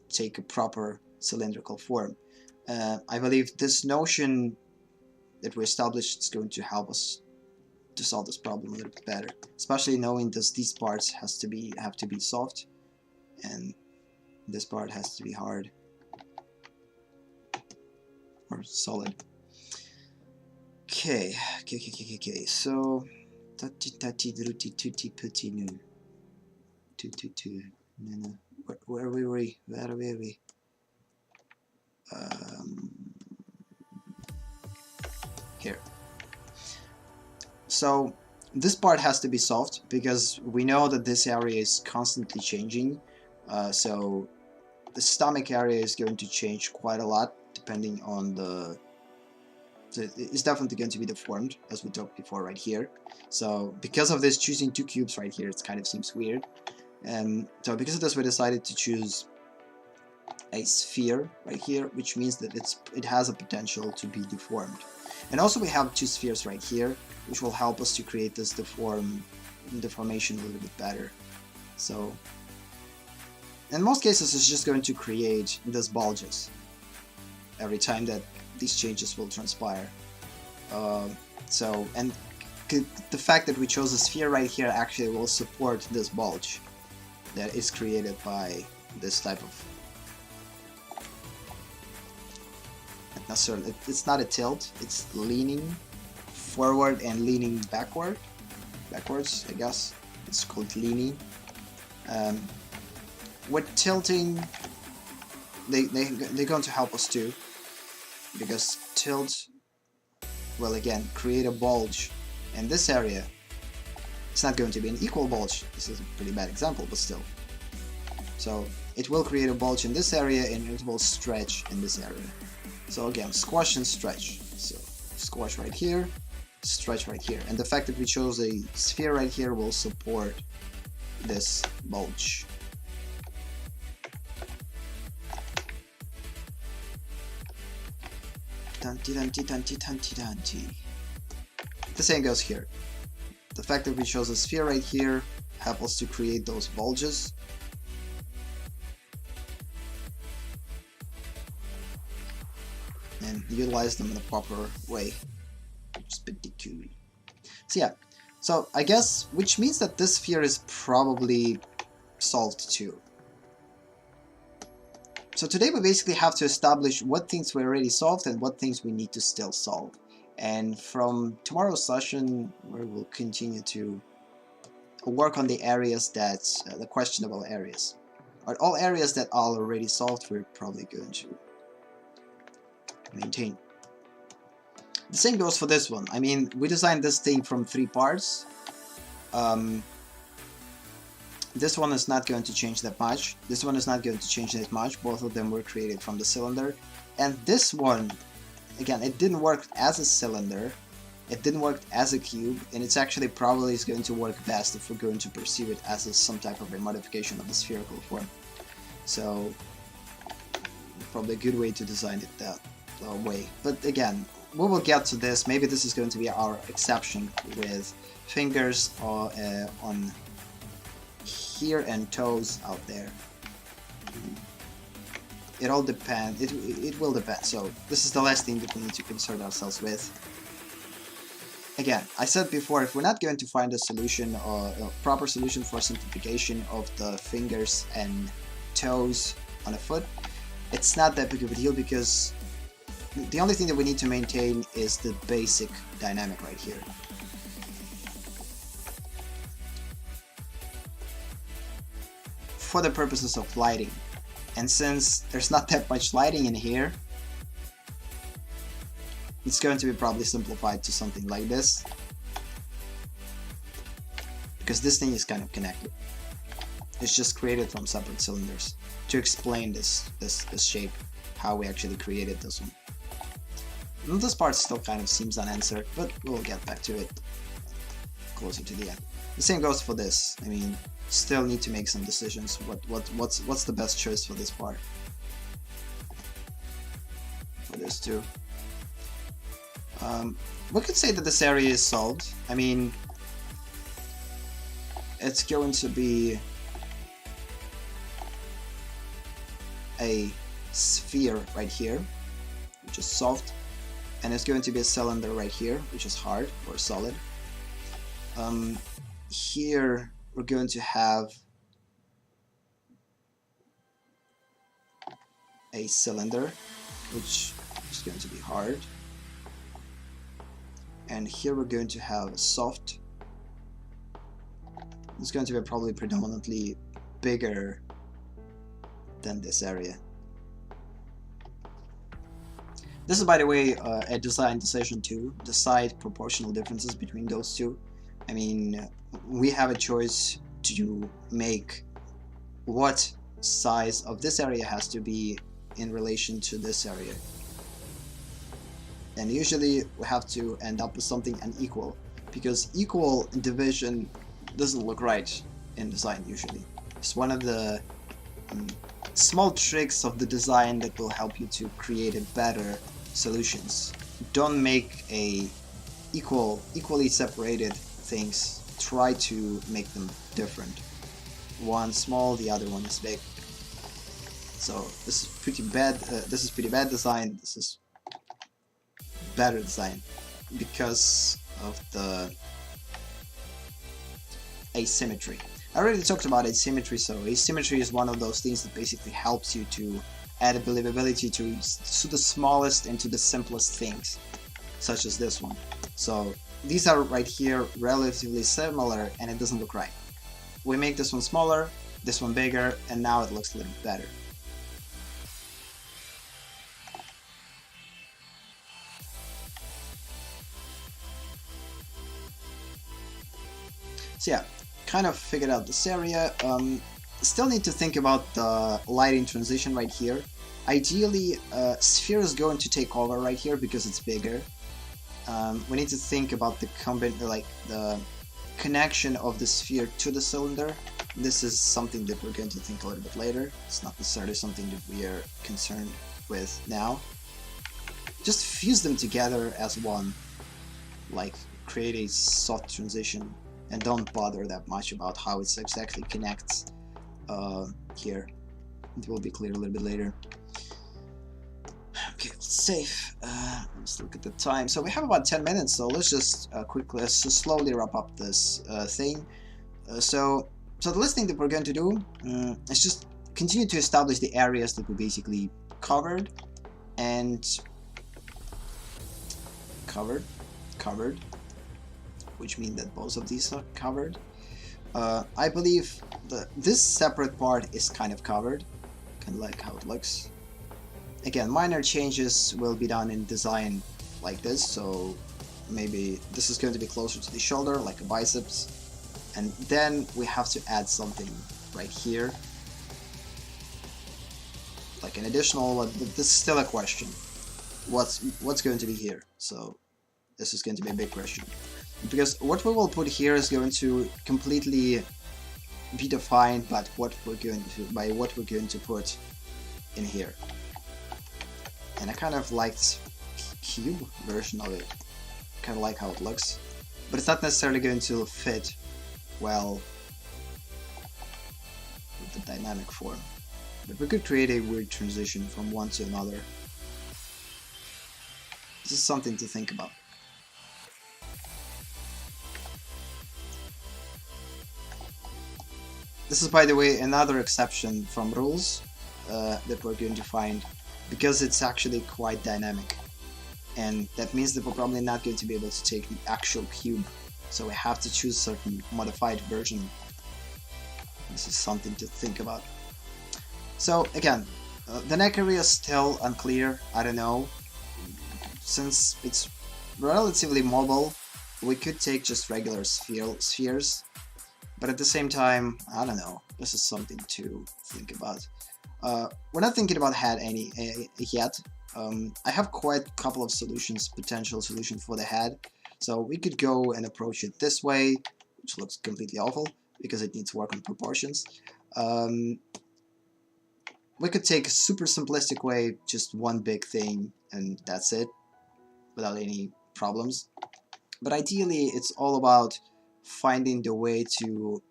take a proper cylindrical form. I believe this notion that we established is going to help us to solve this problem a little bit better, especially knowing that these parts have to be soft and this part has to be hard or solid. Okay. So where were we? Here. So this part has to be soft because we know that this area is constantly changing. So the stomach area is going to change quite a lot depending on the... It's definitely going to be deformed, as we talked before right here. So because of this, choosing two cubes right here, it kind of seems weird. So because of this, we decided to choose a sphere right here, which means that it has a potential to be deformed. And also we have two spheres right here, which will help us to create this deformation a little bit better. So in most cases, it's just going to create these bulges every time that these changes will transpire. The fact that we chose a sphere right here actually will support this bulge. that is created by this type of, not necessarily, it's not a tilt, it's leaning forward and leaning backwards, I guess. It's called leaning. With tilting, they're going to help us too, because tilt will again create a bulge in this area. It's not going to be an equal bulge. This is a pretty bad example, but still. So it will create a bulge in this area and it will stretch in this area. So again, squash and stretch. So squash right here, stretch right here. And the fact that we chose a sphere right here will support this bulge. The same goes here. The fact that we chose a sphere right here helps us to create those bulges. And utilize them in a proper way. Just pretty cool. So yeah, so I guess, which means that this sphere is probably solved too. So today we basically have to establish what things we already solved and what things we need to still solve. And from tomorrow's session, we will continue to work on the areas that, the questionable areas. But all areas that are already solved, we're probably going to maintain. The same goes for this one. I mean, we designed this thing from 3 parts. This one is not going to change that much. This one is not going to change that much. Both of them were created from the cylinder. And this one, again, it didn't work as a cylinder. It didn't work as a cube. And it's actually probably is going to work best if we're going to perceive it as some type of a modification of the spherical form. So, probably a good way to design it that way. But again, we will get to this. Maybe this is going to be our exception with fingers on here and toes out there. It all depends. It will depend. So this is the last thing that we need to concern ourselves with. Again, I said before, if we're not going to find a solution or a proper solution for simplification of the fingers and toes on a foot, it's not that big of a deal, because the only thing that we need to maintain is the basic dynamic right here. For the purposes of lighting. And since there's not that much lighting in here, it's going to be probably simplified to something like this. Because this thing is kind of connected. It's just created from separate cylinders. To explain this shape, how we actually created this one. And this part still kind of seems unanswered, but we'll get back to it closer to the end. The same goes for this. I mean, still need to make some decisions. What's the best choice for this part? For this too. We could say that this area is solved. I mean, it's going to be a sphere right here, which is soft, and it's going to be a cylinder right here, which is hard or solid. Here we're going to have a cylinder, which is going to be hard, and here we're going to have a soft. It's going to be probably predominantly bigger than this area. This is, by the way, a design decision to decide proportional differences between those two. I mean, we have a choice to make what size of this area has to be in relation to this area. And usually we have to end up with something unequal, because equal division doesn't look right in design usually. It's one of the small tricks of the design that will help you to create a better solutions. Don't make a equally separated things. Try to make them different. One small, the other one is big. So this is pretty bad. This is pretty bad design. This is better design because of the asymmetry. I already talked about asymmetry, so asymmetry is one of those things that basically helps you to add believability to the smallest and to the simplest things, such as this one. So these are right here relatively similar and it doesn't look right. We make this one smaller, this one bigger, and now it looks a little bit better. So yeah, kind of figured out this area. Still need to think about the lighting transition right here. Ideally, sphere is going to take over right here because it's bigger. We need to think about the connection of the sphere to the cylinder. This is something that we're going to think a little bit later. It's not necessarily something that we are concerned with now. Just fuse them together as one, like create a soft transition, and don't bother that much about how it exactly connects here. It will be clear a little bit later. Okay, let's save. Let's look at the time. So we have about 10 minutes, so let's just let's just slowly wrap up this thing. So the last thing that we're going to do is just continue to establish the areas that we basically covered, and covered, which means that both of these are covered. I believe this separate part is kind of covered, kind of like how it looks. Again, minor changes will be done in design like this, so maybe this is going to be closer to the shoulder, like a biceps, and then we have to add something right here, like an additional, this is still a question. What's going to be here? So this is going to be a big question, because what we will put here is going to completely be defined by what we're going to put in here. And I kind of liked cube version of it. Kind of like how it looks, but it's not necessarily going to fit well with the dynamic form. But we could create a weird transition from one to another. This is something to think about. This is, by the way, another exception from rules that we're going to find, because it's actually quite dynamic, and that means that we're probably not going to be able to take the actual cube, so we have to choose a certain modified version. This is something to think about. So again, the neck area is still unclear. I don't know, since it's relatively mobile, we could take just regular spheres, but at the same time, I don't know, this is something to think about. We're not thinking about head yet. I have quite a couple of potential solutions for the head. So we could go and approach it this way, which looks completely awful because it needs work on proportions. We could take a super simplistic way, just one big thing, and that's it, without any problems. But ideally, it's all about finding the way to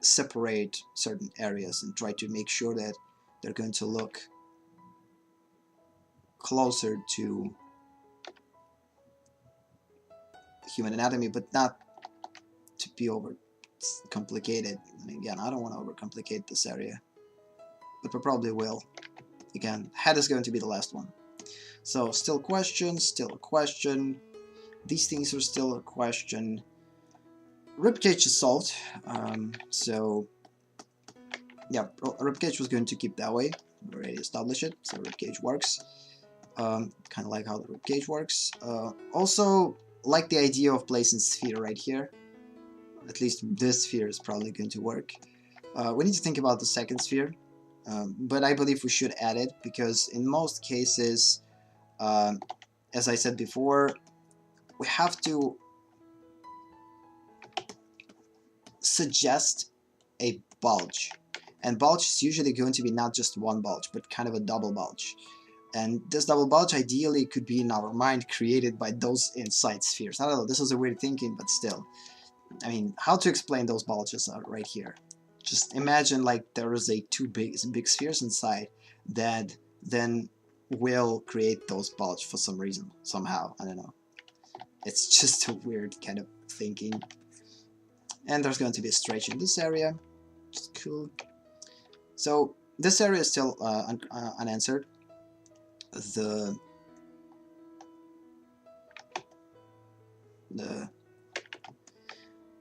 separate certain areas and try to make sure that they're going to look closer to human anatomy, but not to be over complicated. And again, I don't want to overcomplicate this area, but we probably will. Again, head is going to be the last one. So still questions, still a question. These things are still a question. Ribcage is solved, so yeah, ribcage was going to keep that way. We already established it, so ribcage works. Kind of like how the ribcage works. Also, like the idea of placing sphere right here. At least this sphere is probably going to work. We need to think about the second sphere, but I believe we should add it, because in most cases, as I said before, we have to suggest a bulge, and bulge is usually going to be not just one bulge, but kind of a double bulge, and this double bulge ideally could be in our mind created by those inside spheres. I don't know, this is a weird thinking, but still, I mean, how to explain those bulges are right here. Just imagine like there is two big spheres inside that then will create those bulges for some reason, somehow, I don't know. It's just a weird kind of thinking. And there's going to be a stretch in this area, which is cool. So this area is still unanswered. The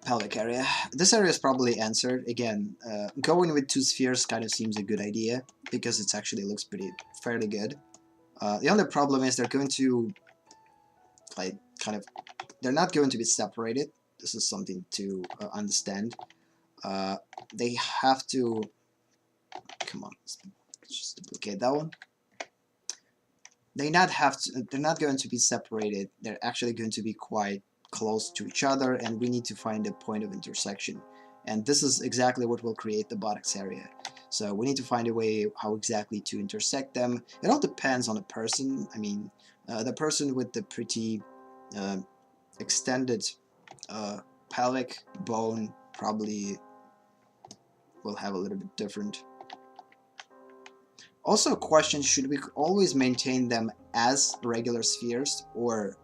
pelvic area. This area is probably answered. Again, going with 2 spheres kind of seems a good idea because it actually looks fairly good. The only problem is they're going to they're not going to be separated. This is something to understand. They have to, come on, let's just duplicate that one. They're not going to be separated. They're actually going to be quite close to each other, and we need to find a point of intersection. And this is exactly what will create the buttocks area. So we need to find a way how exactly to intersect them. It all depends on the person. I mean, the person with the pretty extended pelvic bone probably will have a little bit different. Also a question, should we always maintain them as regular spheres or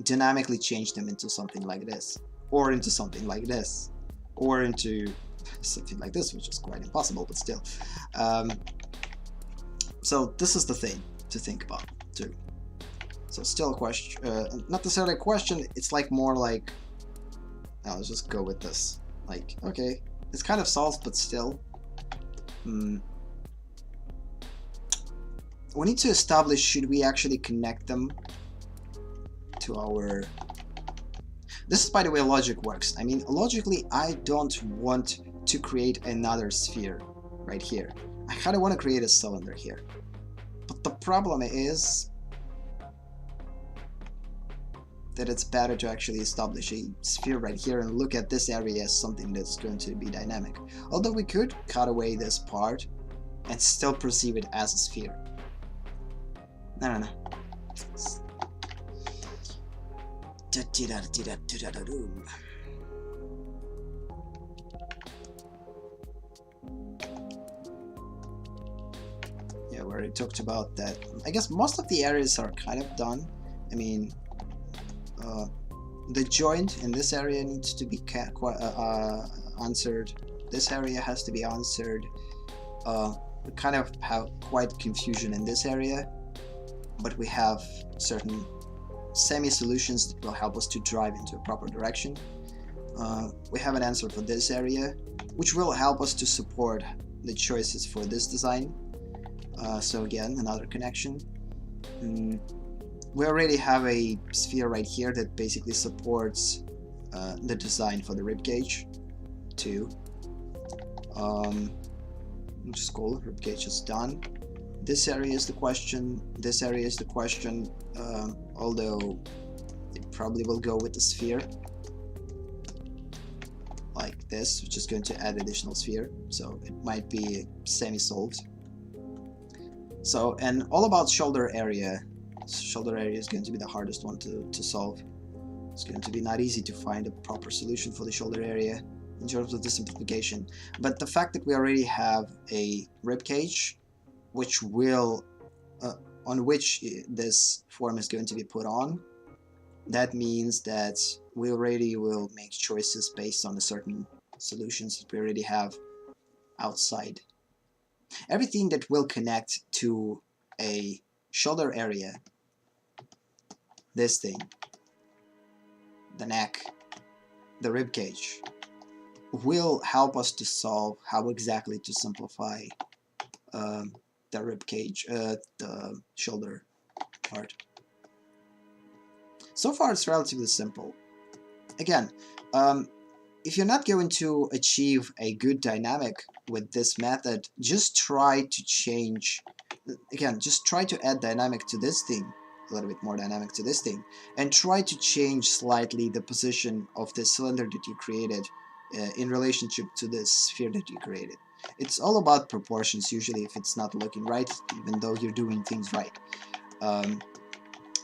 dynamically change them into something like this, or into something like this, or into something like this, which is quite impossible, but still. So this is the thing to think about too. So still a question, not necessarily a question, it's like more like, now let's just go with this. Like, okay, it's kind of solved, but still. We need to establish, should we actually connect them to our... This is, by the way, logic works. I mean, logically, I don't want to create another sphere right here. I kind of want to create a cylinder here. But the problem is that it's better to actually establish a sphere right here and look at this area as something that's going to be dynamic. Although we could cut away this part and still perceive it as a sphere. No. Yeah, we already talked about that. I guess most of the areas are kind of done. I mean, the joint in this area needs to be answered. This area has to be answered. We kind of have quite confusion in this area, but we have certain semi-solutions that will help us to drive into a proper direction. We have an answer for this area, which will help us to support the choices for this design. So again, another connection. We already have a sphere right here that basically supports the design for the ribcage too. Which is cool. Ribcage is done. This area is the question. This area is the question. Although it probably will go with the sphere like this, which is going to add additional sphere. So it might be semi-solved. So, and all about shoulder area. Shoulder area is going to be the hardest one to solve. It's going to be not easy to find a proper solution for the shoulder area in terms of the simplification. But the fact that we already have a ribcage, which will, on which this form is going to be put on, that means that we already will make choices based on the certain solutions that we already have outside. Everything that will connect to a shoulder area, this thing, the neck, the rib cage, will help us to solve how exactly to simplify the rib cage, the shoulder part. So far it's relatively simple. Again, if you're not going to achieve a good dynamic with this method, just try to change, again, just try to add dynamic to this thing, a little bit more dynamic to this thing, and try to change slightly the position of the cylinder that you created in relationship to the sphere that you created. It's all about proportions usually if it's not looking right, even though you're doing things right.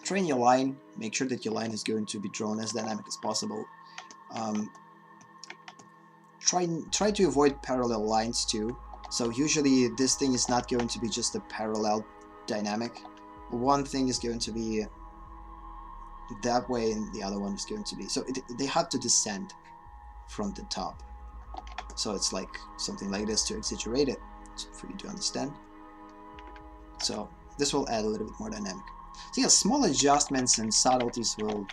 Train your line, make sure that your line is going to be drawn as dynamic as possible. Try to avoid parallel lines too. So usually this thing is not going to be just a parallel dynamic. One thing is going to be that way and the other one is going to be... So they have to descend. from the top. So it's like something like this to exaggerate it, for you to understand. So this will add a little bit more dynamic. So yeah, small adjustments and subtleties will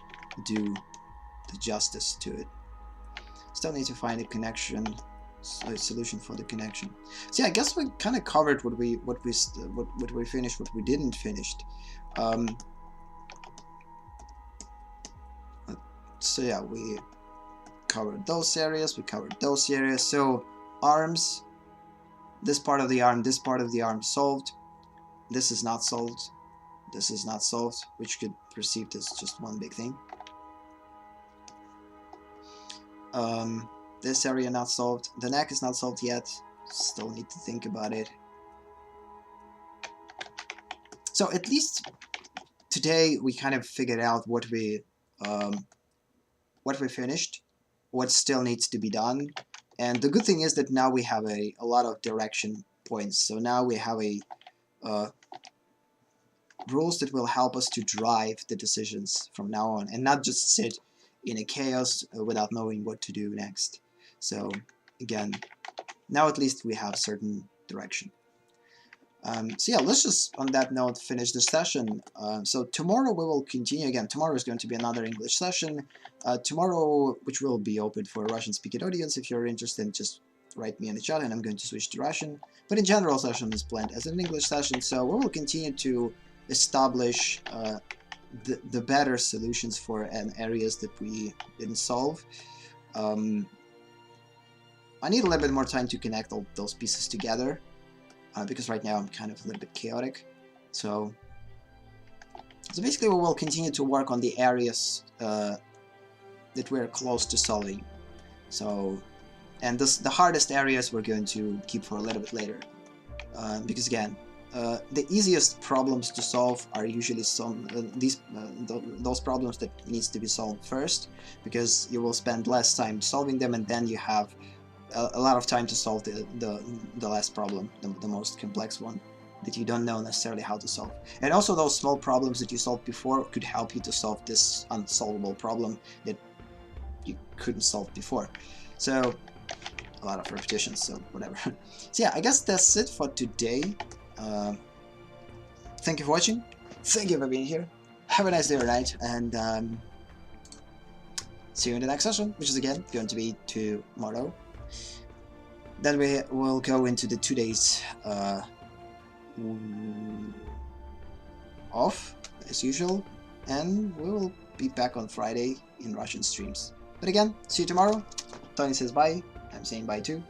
do the justice to it. Still need to find a connection, a solution for the connection. So yeah, I guess we kind of covered what we finished, what we didn't finish. So yeah, we covered those areas, we covered those areas. So arms, this part of the arm, this part of the arm solved. This is not solved. This is not solved, which could be perceived as just one big thing. This area not solved. The neck is not solved yet. Still need to think about it. So at least today we kind of figured out what we finished, what still needs to be done. And the good thing is that now we have a lot of direction points. So now we have rules that will help us to drive the decisions from now on, and not just sit in a chaos without knowing what to do next. So again, now at least we have certain direction. So yeah, let's just on that note finish the session. So tomorrow we will continue again. Tomorrow is going to be another English session. Tomorrow, which will be open for a Russian-speaking audience. If you're interested, just write me in the chat and I'm going to switch to Russian. But in general, session is planned as an English session, so we will continue to establish the better solutions for areas that we didn't solve. I need a little bit more time to connect all those pieces together, because right now I'm kind of a little bit chaotic. So basically we will continue to work on the areas that we're close to solving. So, and the hardest areas we're going to keep for a little bit later, because again, the easiest problems to solve are usually those problems that needs to be solved first, because you will spend less time solving them, and then you have a lot of time to solve the last problem, the most complex one that you don't know necessarily how to solve. And also those small problems that you solved before could help you to solve this unsolvable problem that you couldn't solve before. So a lot of repetitions, so whatever. So yeah, I guess that's it for today. Thank you for watching, thank you for being here, have a nice day or night, and see you in the next session, which is again going to be tomorrow. Then we will go into the 2 days off, as usual, and we will be back on Friday in Russian streams. But again, see you tomorrow. Tony says bye, I'm saying bye too.